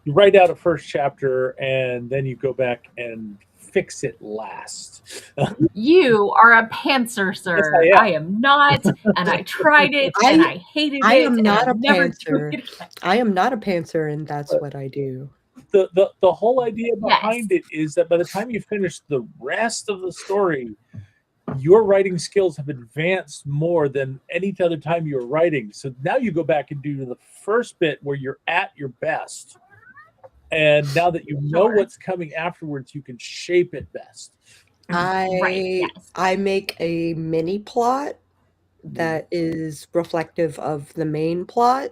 write out a first chapter and then you go back and fix it last. You are a pantser, sir. Yes, I am not, and I tried it, and I hated I it, am and not a I'm never doing pantser. it again. I am not a pantser, and that's what I do. The whole idea Yes. behind it is that by the time you finish the rest of the story, your writing skills have advanced more than any other time you were writing. So now you go back and do the first bit where you're at your best. And now that you know Sure. what's coming afterwards, you can shape it best. Right, yes. I make a mini plot that is reflective of the main plot.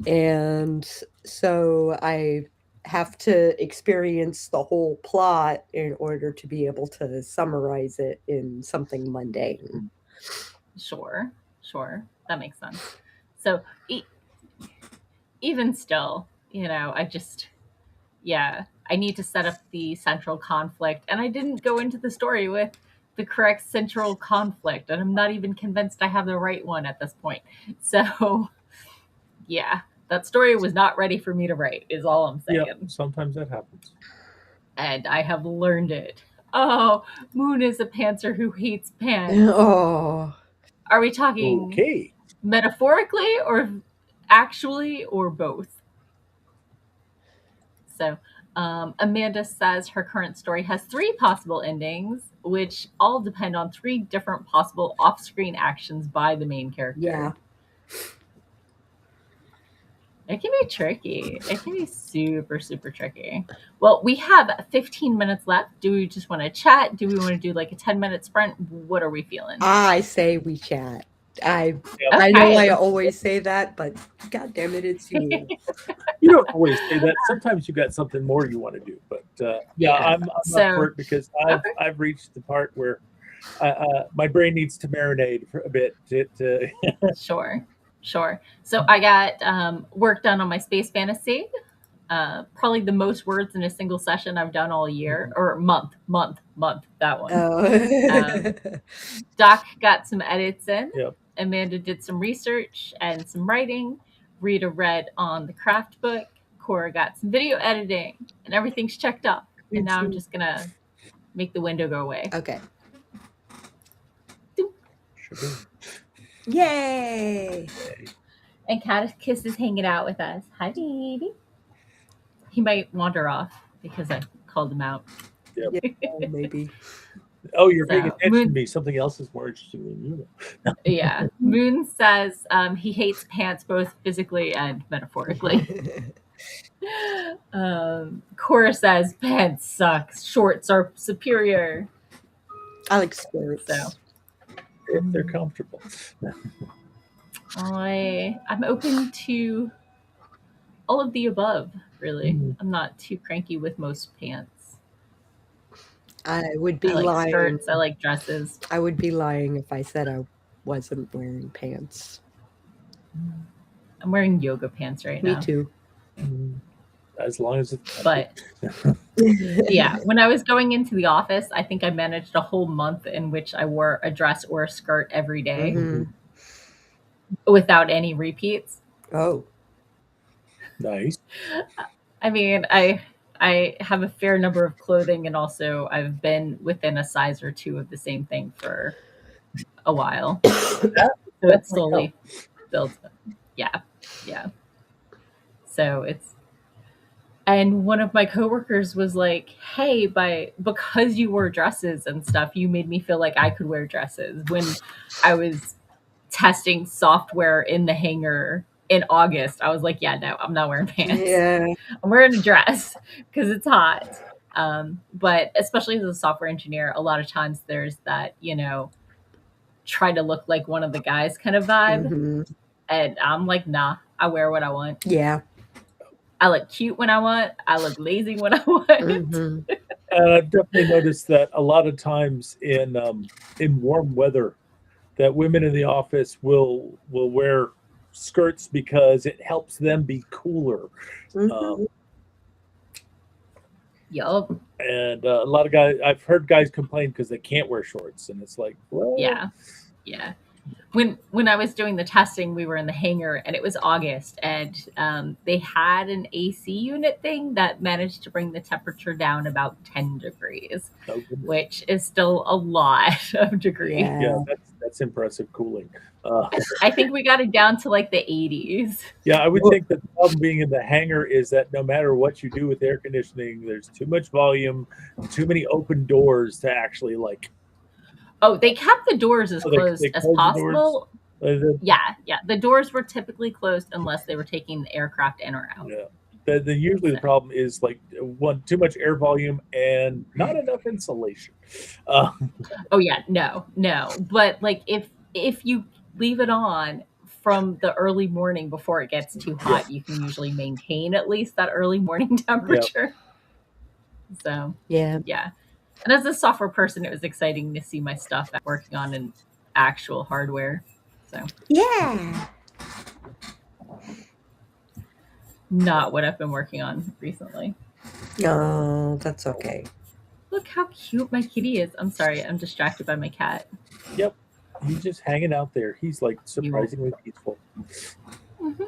And so I have to experience the whole plot in order to be able to summarize it in something mundane. Sure. That makes sense. So even still, I need to set up the central conflict, and I didn't go into the story with the correct central conflict, and I'm not even convinced I have the right one at this point. So, yeah, that story was not ready for me to write, is all I'm saying. Yeah, sometimes that happens. And I have learned it. Oh, Moon is a pantser who hates pants. Oh. Are we talking Okay. metaphorically or actually or both? So, Amanda says her current story has 3 possible endings, which all depend on 3 different possible off screen actions by the main character. Yeah. It can be tricky. It can be super, super tricky. Well, we have 15 minutes left. Do we just want to chat? Do we want to do like a 10-minute sprint? What are we feeling? I say we chat. I Okay. know I always say that, but God damn it, it's you. You don't always say that. Sometimes you got something more you want to do, but I'm up for it because I've reached the part where my brain needs to marinate for a bit. Sure. So I got work done on my space fantasy. Probably the most words in a single session I've done all year or month. That one. Oh. Doc got some edits in. Yep. Amanda did some research and some writing. Rita read on the craft book. Cora got some video editing, and everything's checked off. And now I'm just gonna make the window go away. Okay. Sure. Yay! And Catechus is hanging out with us. Hi, baby. He might wander off because I called him out. Yep. Oh, maybe. Oh, you're paying attention Moon, to me. Something else is more interesting than you. Yeah. Moon says he hates pants both physically and metaphorically. Cora says pants suck. Shorts are superior. I like skirts. So If they're comfortable. I'm open to all of the above, really. I'm not too cranky with most pants. I would be I like lying. skirts. I like dresses. I would be lying if I said I wasn't wearing pants. I'm wearing yoga pants right Me now. too. As long as it's But yeah, when I was going into the office, I think I managed a whole month in which I wore a dress or a skirt every day Mhm. without any repeats. Oh. nice. I mean, I have a fair number of clothing, and also I've been within a size or two of the same thing for a while. That So it definitely slowly builds up. Yeah. Yeah. So it's and one of my coworkers was like, "Hey, because you wore dresses and stuff, you made me feel like I could wear dresses when I was testing software in the hangar in August." I was like, "Yeah, no, I'm not wearing pants. Yeah. I'm wearing a dress because it's hot." But especially as a software engineer, a lot of times there's that, try to look like one of the guys kind of vibe. Mhm. And I'm like, nah, I wear what I want. Yeah. I look cute when I want. I look lazy when I want. Mhm. And I've definitely noticed that a lot of times in warm weather, that women in the office will wear skirts because it helps them be cooler. Mhm. Yup. And a lot of guys, I've heard guys complain because they can't wear shorts, and it's like, well, Yeah. Yeah. When I was doing the testing, we were in the hangar and it was August, and they had an AC unit thing that managed to bring the temperature down about 10 degrees, no goodness. which is still a lot of degree. Yeah. Yeah, that's impressive cooling. I think we got it down to like the 80s. Yeah, I would Well- think that the problem being in the hangar is that no matter what you do with air conditioning, there's too much volume, too many open doors to actually like. Oh, they kept the doors as Oh, closed they as close the doors. possible. Yeah, yeah. The doors were typically closed unless they were taking the aircraft in or out. Yeah. Usually the problem is like one too much air volume and not enough insulation. Oh yeah, no, no. But like if you leave it on from the early morning before it gets too hot, you can usually maintain at least that early morning temperature. So Yeah. yeah. And as a software person, it was exciting to see my stuff working on an actual hardware. So Yeah. not what I've been working on recently. Oh, that's okay. Look how cute my kitty is. I'm sorry, I'm distracted by my cat. Yep. He's just hanging out there. He's like surprisingly peaceful. Mm-hmm.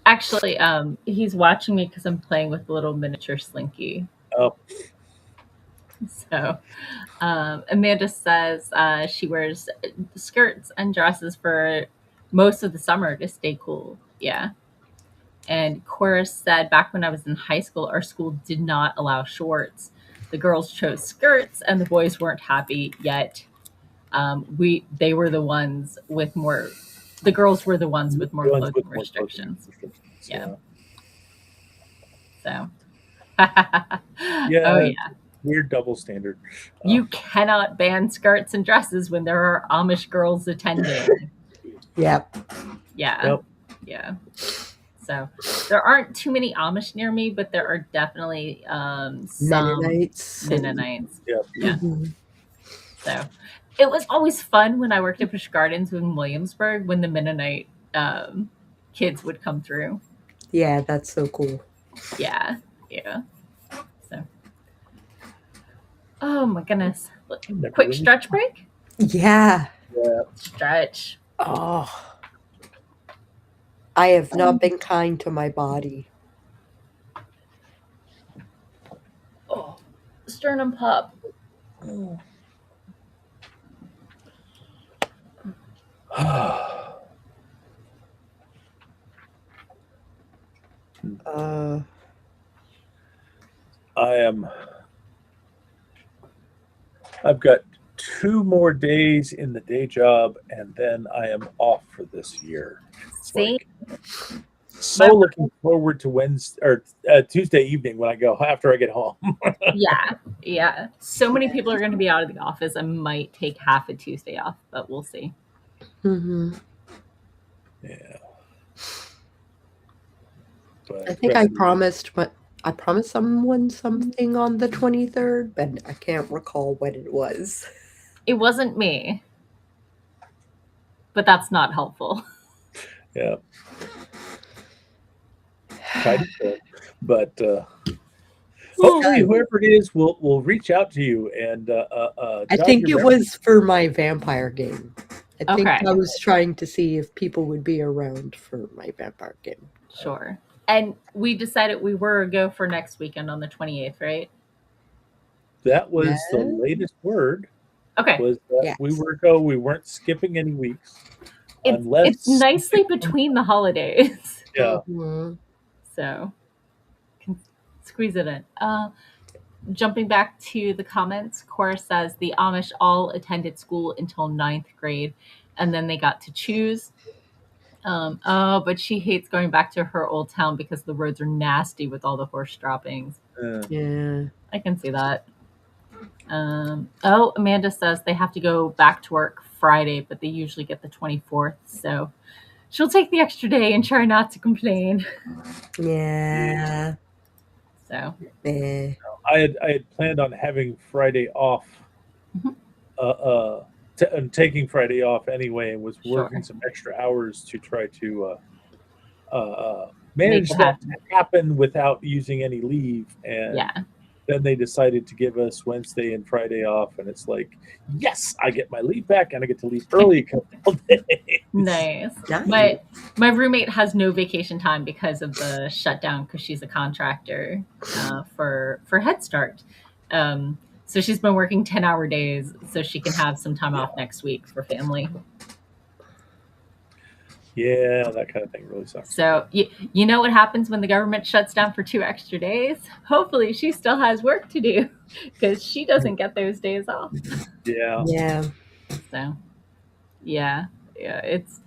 Actually, he's watching me because I'm playing with the little miniature Slinky. Oh, So, Amanda says she wears skirts and dresses for most of the summer to stay cool. Yeah. And Cora said back when I was in high school, our school did not allow shorts. The girls chose skirts, and the boys weren't happy yet. They were the ones with more. The girls were the ones with more the ones clothing with more clothing restrictions. restrictions. Yeah. So. Yeah. Oh yeah. Weird double standard. You cannot ban skirts and dresses when there are Amish girls attending. Yep. Yeah. Yep. Yeah. So there aren't too many Amish near me, but there are definitely some Mennonites. Mennonites. Yeah. Yeah. Mhm. So it was always fun when I worked at Busch Gardens in Williamsburg when the Mennonite kids would come through. Yeah, that's so cool. Yeah. Yeah. So. Oh my goodness. Never Quick really- stretch break? Yeah. Yeah. Stretch. Oh. I have not been kind to my body. Oh, sternum pop. Uh, I've got 2 more days in the day job, and then I am off for this year. It's See? like so looking forward to Wednesday or Tuesday evening when I go after I get home. Yeah. Yeah. So many people are going to be out of the office. I might take half a Tuesday off, but we'll see. mhm. Yeah. But I think I promised someone something on the 23rd, but I can't recall what it was. It wasn't me, but that's not helpful. Yeah. Kind of, but hopefully, Ooh, whoever it is will reach out to you and I jog think your it memory. was for my vampire game. I think okay, I was trying to see if people would be around for my vampire game. sure. And we decided we were go for next weekend on the 28th, right? That Yeah. was the latest word. Okay. Was that we Yes. were go? We weren't skipping any weeks It's unless nicely between the holidays. yeah. Mhm. So can squeeze it in. Jumping back to the comments, Cora says the Amish all attended school until ninth grade and then they got to choose. Oh, but she hates going back to her old town because the roads are nasty with all the horse droppings. Yeah. I can see that. Oh, Amanda says they have to go back to work Friday, but they usually get the 24th. So she'll take the extra day and try not to complain. Yeah. So, Eh. I had planned on having Friday off, mhm, and taking Friday off anyway, and was working sure. some extra hours to try to Make manage it that happen. to happen without using any leave. And Yeah. then they decided to give us Wednesday and Friday off, and it's like, yes, I get my leave back, and I get to leave early a couple days. Nice. Nice. My roommate has no vacation time because of the shutdown because she's a contractor for Head Start. So she's been working 10-hour days so she can have some time off next week for family. Yeah, that kind of thing really sucks. So you know what happens when the government shuts down for 2 extra days? Hopefully she still has work to do because she doesn't get those days off. Yeah. Yeah. So yeah, it's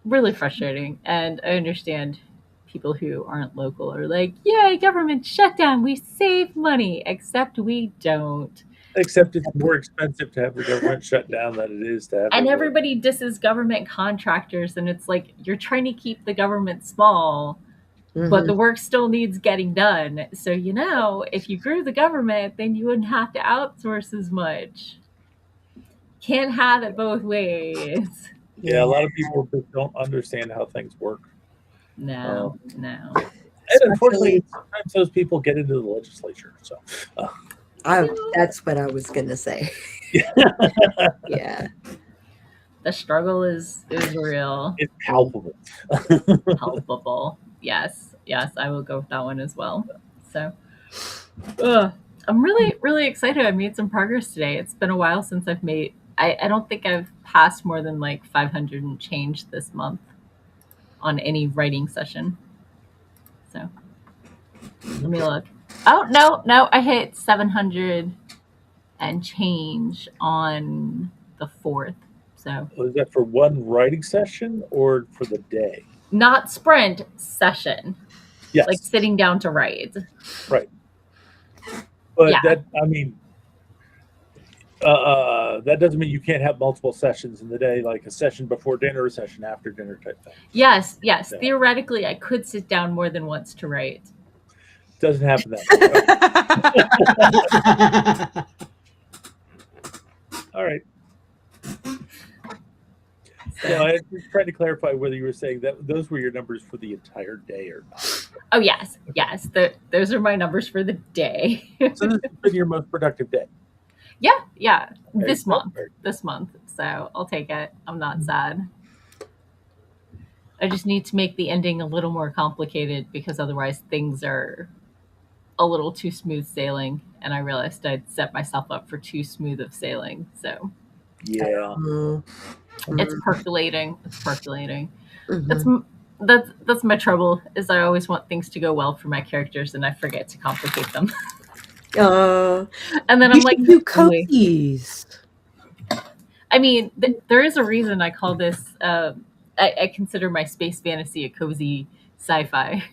really frustrating. And I understand people who aren't local are like, yay, government shutdown, we save money, except we don't. Except it's more expensive to have the government shut down than it is to have And it work. everybody disses government contractors, and it's like you're trying to keep the government small, but the Mhm. work still needs getting done. So, if you grew the government, then you wouldn't have to outsource as much. Can't have it both ways. Yeah, a Yeah. lot of people just don't understand how things work. No, Um, no. and unfortunately, Especially, sometimes those people get into the legislature. So, uh, that's what I was gonna say. yeah, Yeah. The struggle is real. it's palpable. Palpable. Yes, yes, I will go with that one as well. So, ugh, I'm really, really excited. I made some progress today. It's been a while since I've made. I don't think I've passed more than like 500 and change this month on any writing session. So let me look. Oh no, I hit 700 and change on the 4th. So Was that for one writing session or for the day? not sprint session, like Yes, sitting down to write. right. But Yeah. that doesn't mean you can't have multiple sessions in the day, like a session before dinner, a session after dinner type thing. Yes. Yeah. Theoretically, I could sit down more than once to write. Doesn't happen that way. All right. No, I was trying to clarify whether you were saying that those were your numbers for the entire day or not. Oh yes. Those are my numbers for the day. So this has been your most productive day. Yeah. Very This good, month. very This month. So I'll take it. I'm not sad. I just need to make the ending a little more complicated because otherwise things are a little too smooth sailing, and I realized I'd set myself up for too smooth of sailing. So Yeah. Mm, it's mm, percolating. It's percolating. That's mhm. that's my trouble. Is I always want things to go well for my characters, and I forget to complicate them. Uh, And then you I'm like, should do wait. cozies. I mean, there is a reason I call this. I consider my space fantasy a cozy sci-fi,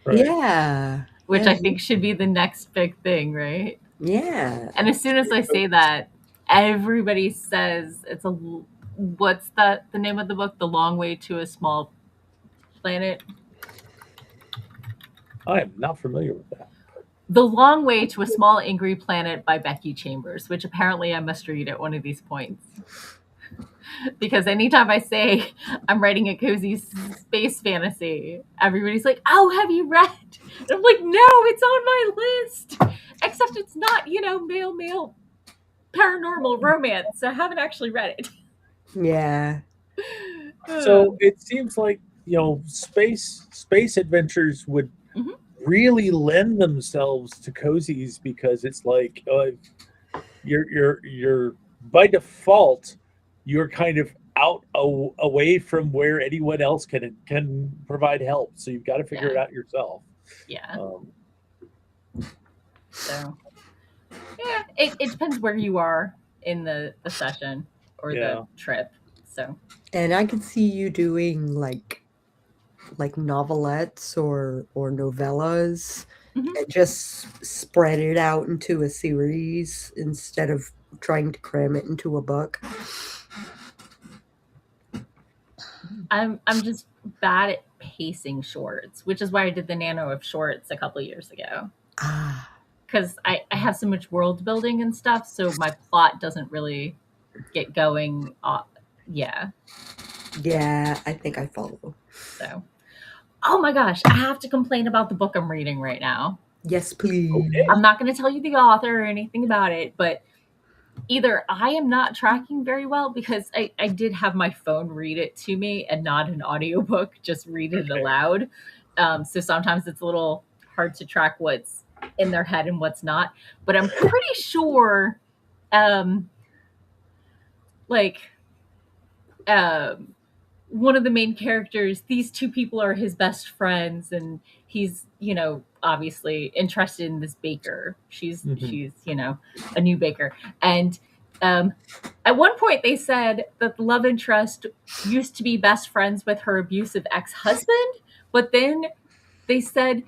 Right. Yeah. which Yeah. I think should be the next big thing, right? Yeah. And as soon as I say that, everybody says it's a what's that the name of the book? The Long Way to a Small Planet. I am not familiar with that. The Long Way to a Small Angry Planet by Becky Chambers, which apparently I must read at one of these points. because anytime I say I'm writing a cozy space fantasy, everybody's like, "Oh, have you read?" And I'm like, "No, it's on my list." Except it's not, male paranormal romance. So I haven't actually read it. Yeah. So it seems like space adventures would Mhm. really lend themselves to cozies because it's like you're by default you're kind of out away from where anyone else can provide help. So you've got to figure it Yeah. out yourself. Yeah. Um, So yeah, it depends where you are in the session or the yeah. trip. So And I could see you doing like novelettes or novellas mhm. and just spread it out into a series instead of trying to cram it into a book. I'm just bad at pacing shorts, which is why I did the nano of shorts a couple years ago. Ah, Because I have so much world building and stuff, so my plot doesn't really get going. Yeah. yeah, I think I follow. So, oh my gosh, I have to complain about the book I'm reading right now. Yes, please. Okay. I'm not going to tell you the author or anything about it, but either I am not tracking very well because I did have my phone read it to me and not an audiobook, just read it Okay. aloud. So sometimes it's a little hard to track what's in their head and what's not. But I'm pretty sure, um, like, um, one of the main characters, these two people are his best friends, and he's, obviously interested in this baker. Mhm. She's, a new baker. And um, at one point they said that the love interest used to be best friends with her abusive ex-husband, but then they said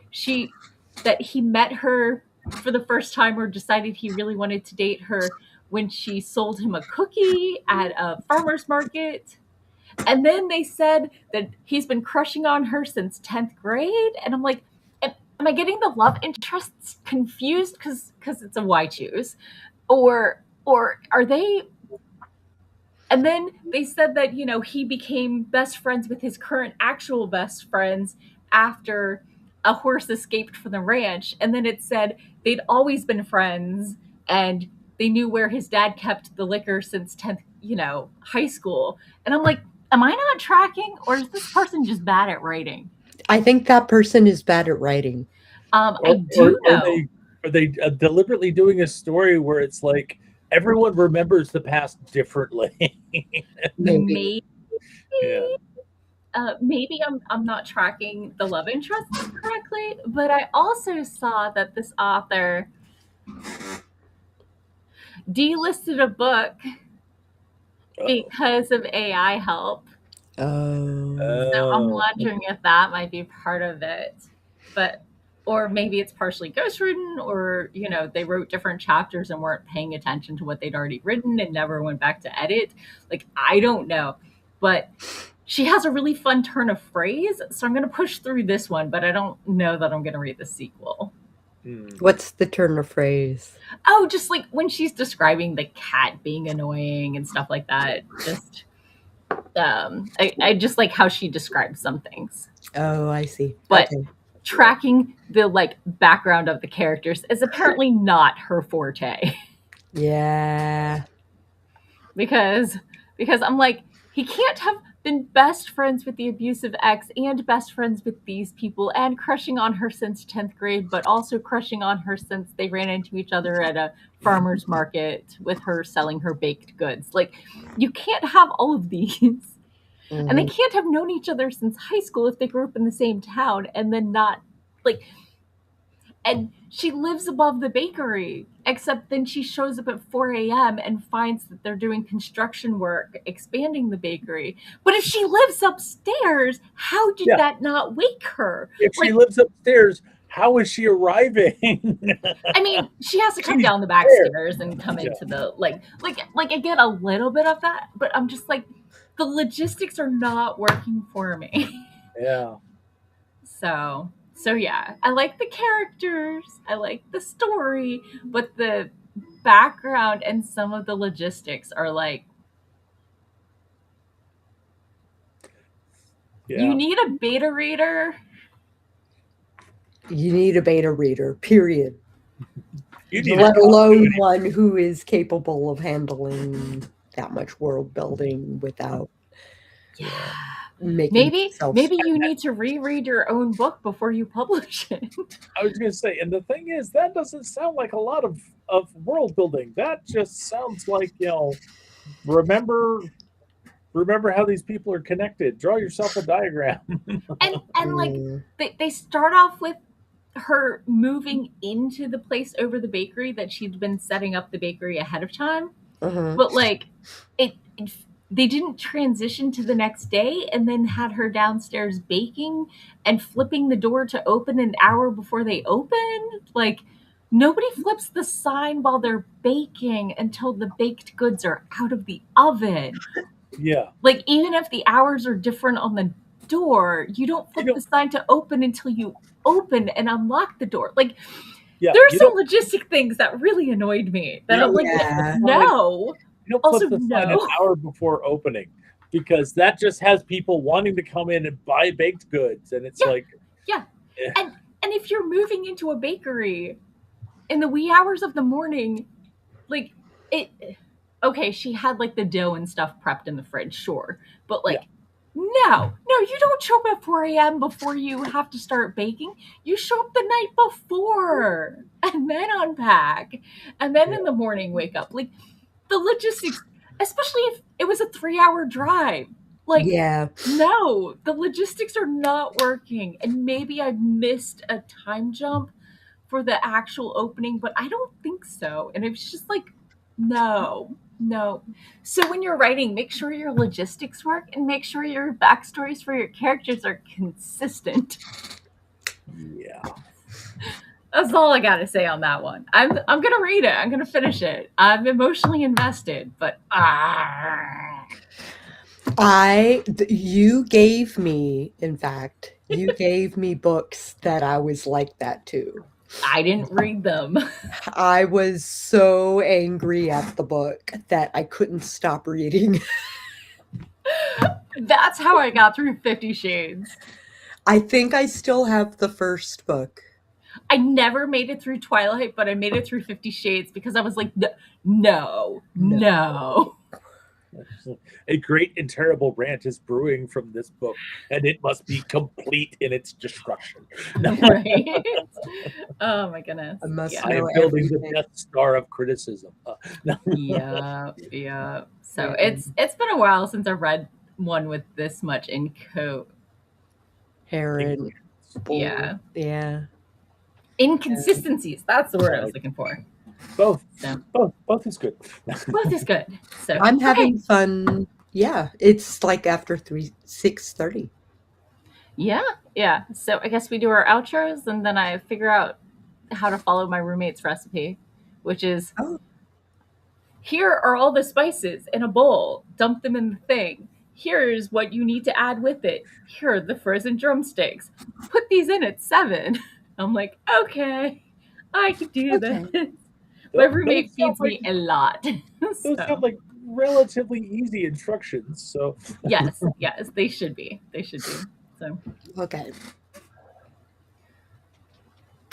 that he met her for the first time or decided he really wanted to date her when she sold him a cookie at a farmer's market. And then they said that he's been crushing on her since 10th grade. And I'm like, am I getting the love interests confused because it's a why choose? Or are they? And then they said that, he became best friends with his current actual best friends after a horse escaped from the ranch. And then it said they'd always been friends and they knew where his dad kept the liquor since 10th, high school. And I'm like, am I not tracking or is this person just bad at writing? I think that person is bad at writing. I Or do know. are they deliberately doing a story where it's like everyone remembers the past differently? Maybe. Maybe Yeah. maybe I'm not tracking the love interests correctly, but I also saw that this author delisted a book Uh-oh. because of AI help. Oh. So I'm Oh. wondering if that might be part of it. But or maybe it's partially ghostwritten, or they wrote different chapters and weren't paying attention to what they'd already written and never went back to edit. Like, I don't know. But she has a really fun turn of phrase, so I'm going to push through this one, but I don't know that I'm going to read the sequel. What's the turn of phrase? Oh, just like when she's describing the cat being annoying and stuff like that. Just, I just like how she describes some things. Oh, I see. But Okay. tracking the background of the characters is apparently not her forte. Yeah. because I'm like, he can't have been best friends with the abusive ex and best friends with these people and crushing on her since 10th grade, but also crushing on her since they ran into each other at a farmer's market with her selling her baked goods. Like, you can't have all of these. And they Mhm. can't have known each other since high school if they grew up in the same town and then not, like, and she lives above the bakery, except then she shows up at 4 a.m. and finds that they're doing construction work expanding the bakery. But if she lives upstairs, how did Yeah. that not wake her? If she Like, lives upstairs, how is she arriving? I mean, she has to come She's down the back there. stairs and come Yeah. into the like I get a little bit of that, but I'm just like, the logistics are not working for me. Yeah. So yeah, I like the characters, I like the story, but the background and some of the logistics are like, You Yeah. need a beta reader. You need a beta reader, period. You need a Let alone continuity. one who is capable of handling that much world building without Yeah. making Maybe themselves. maybe you need to reread your own book before you publish it. I was going to say, and the thing is, that doesn't sound like a lot of world building. That just sounds like, remember remember how these people are connected. Draw yourself a diagram. And like Mm, they start off with her moving into the place over the bakery that she'd been setting up the bakery ahead of time. uh-huh. But like it they didn't transition to the next day and then had her downstairs baking and flipping the door to open an hour before they open. Like nobody flips the sign while they're baking until the baked goods are out of the oven. Yeah. Like even if the hours are different on the door, you don't You flip the don't sign to open until you open and unlock the door. Like yeah, there are some logistic things that really annoyed me that you I'm don't like, flip the Yeah. sign no. you don't Also, flip the sign an no. hour before opening because that just has people wanting to come in and buy baked goods and it's Yeah, like yeah. eh, And if you're moving into a bakery in the wee hours of the morning, like it okay, she had like the dough and stuff prepped in the fridge, sure. But yeah. like no, you don't show up at 4 a.m. before you have to start baking. You show up the night before and then unpack and then Yeah. in the morning wake up. Like the logistics, especially if it was a 3 hour drive. Like, Yeah. no, the logistics are not working. And maybe I missed a time jump for the actual opening, but I don't think so. And it was just like, no. So when you're writing, make sure your logistics work and make sure your backstories for your characters are consistent. Yeah. That's all I gotta say on that one. I'm gonna read it. I'm gonna finish it. I'm emotionally invested, but You gave me, in fact, you gave me books that I was like that too. I didn't read them. I was so angry at the book that I couldn't stop reading. That's how I got through 50 Shades. I think I still have the first book. I never made it through Twilight, but I made it through 50 Shades because I was like, no. A great and terrible rant is brewing from this book, and it must be complete in its destruction. Right? Oh my goodness. I must Yeah. I am know building everything. the Death Star of criticism. No. Yeah. So Yeah. it's been a while since I've read one with this much inco. Heron. Yeah. Yeah. Inconsistencies. That's the word I was looking for. Both. So Both is good. both is good. So I'm okay. having fun. Yeah, it's like after 6:30. Yeah. So I guess we do our outros and then I figure out how to follow my roommate's recipe, which is Oh, here are all the spices in a bowl. Dump them in the thing. Here's what you need to add with it. Here are the frozen drumsticks. Put these in at 7. I'm like, okay, I can do okay. this. My roommate Those sound feeds me a lot. those sound So like relatively easy instructions. So yes, they should be. So Okay.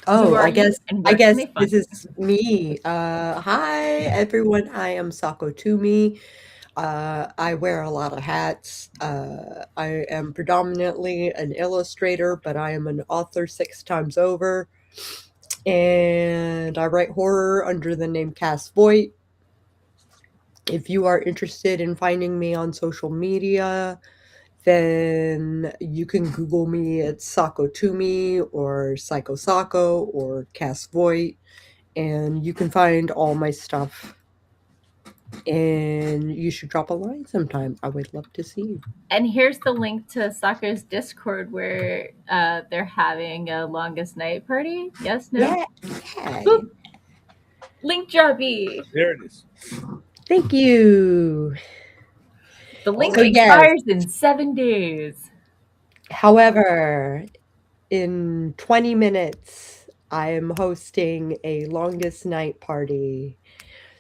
who Oh, are I you guess and I where can guess they find this is me. Hi everyone. I am Sako Tumi. I wear a lot of hats. I am predominantly an illustrator, but I am an author 6 times over. And I write horror under the name Cass Voit. If you are interested in finding me on social media, then you can Google me at Sako Tumi or Psycho Sako or Cass Voit, and you can find all my stuff. And you should drop a line sometime. I would love to see you. And here's the link to Sako's Discord where they're having a longest night party. Yes, no? Yeah. Boop. Link droppy. there it is. Thank you. The link So yes, expires in 7 days. however, in 20 minutes, I am hosting a longest night party.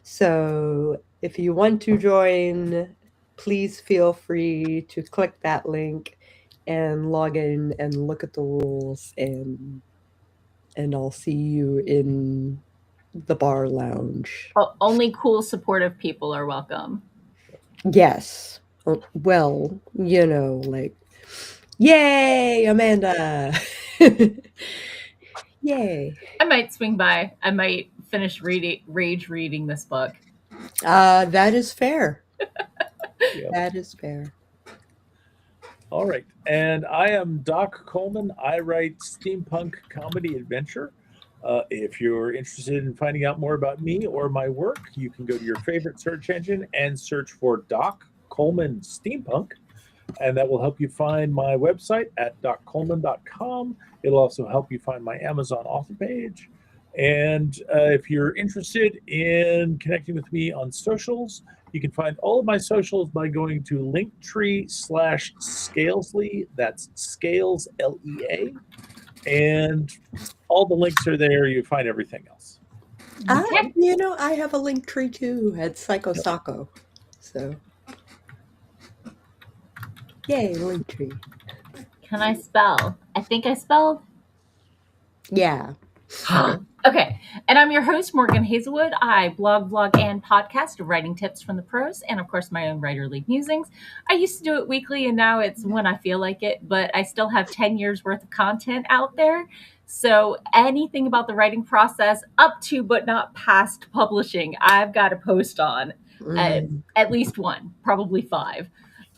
So if you want to join, please feel free to click that link and log in and look at the rules, and I'll see you in the bar lounge. Only cool, supportive people are welcome. Yes. Well, like, yay, Amanda. Yay. I might swing by. I might finish rage reading this book. That is fair. Yep. That is fair. All right. And I am Doc Coleman. I write steampunk comedy adventure. If you're interested in finding out more about me or my work, you can go to your favorite search engine and search for Doc Coleman Steampunk. And that will help you find my website at doccoleman.com. It'll also help you find my Amazon author page. And if you're interested in connecting with me on socials, you can find all of my socials by going to linktree/Scalesley. That's Scales, Lea. And all the links are there. You find everything else. I have a link tree too at Sako. So, yay, link tree. Can I spell? I think I spelled. Yeah. Okay. And I'm your host, Morgan Hazelwood. I blog, vlog, and podcast of writing tips from the pros, and of course, my own writerly musings. I used to do it weekly, and now it's when I feel like it, but I still have 10 years worth of content out there. So anything about the writing process up to but not past publishing, I've got to post on at least one, probably 5.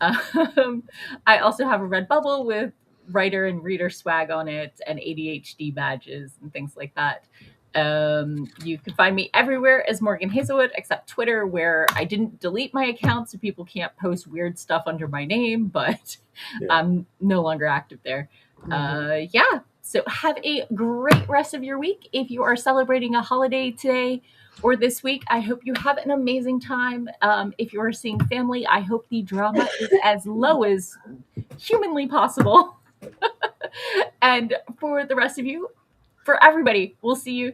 I also have a Redbubble with writer and reader swag on it and ADHD badges and things like that. You can find me everywhere as Morgan Hazelwood, except Twitter, where I didn't delete my account so people can't post weird stuff under my name, but I'm no longer active there. Yeah. So have a great rest of your week. If you are celebrating a holiday today or this week, I hope you have an amazing time. If you are seeing family, I hope the drama is as low as humanly possible. And for the rest of you, for everybody, we'll see you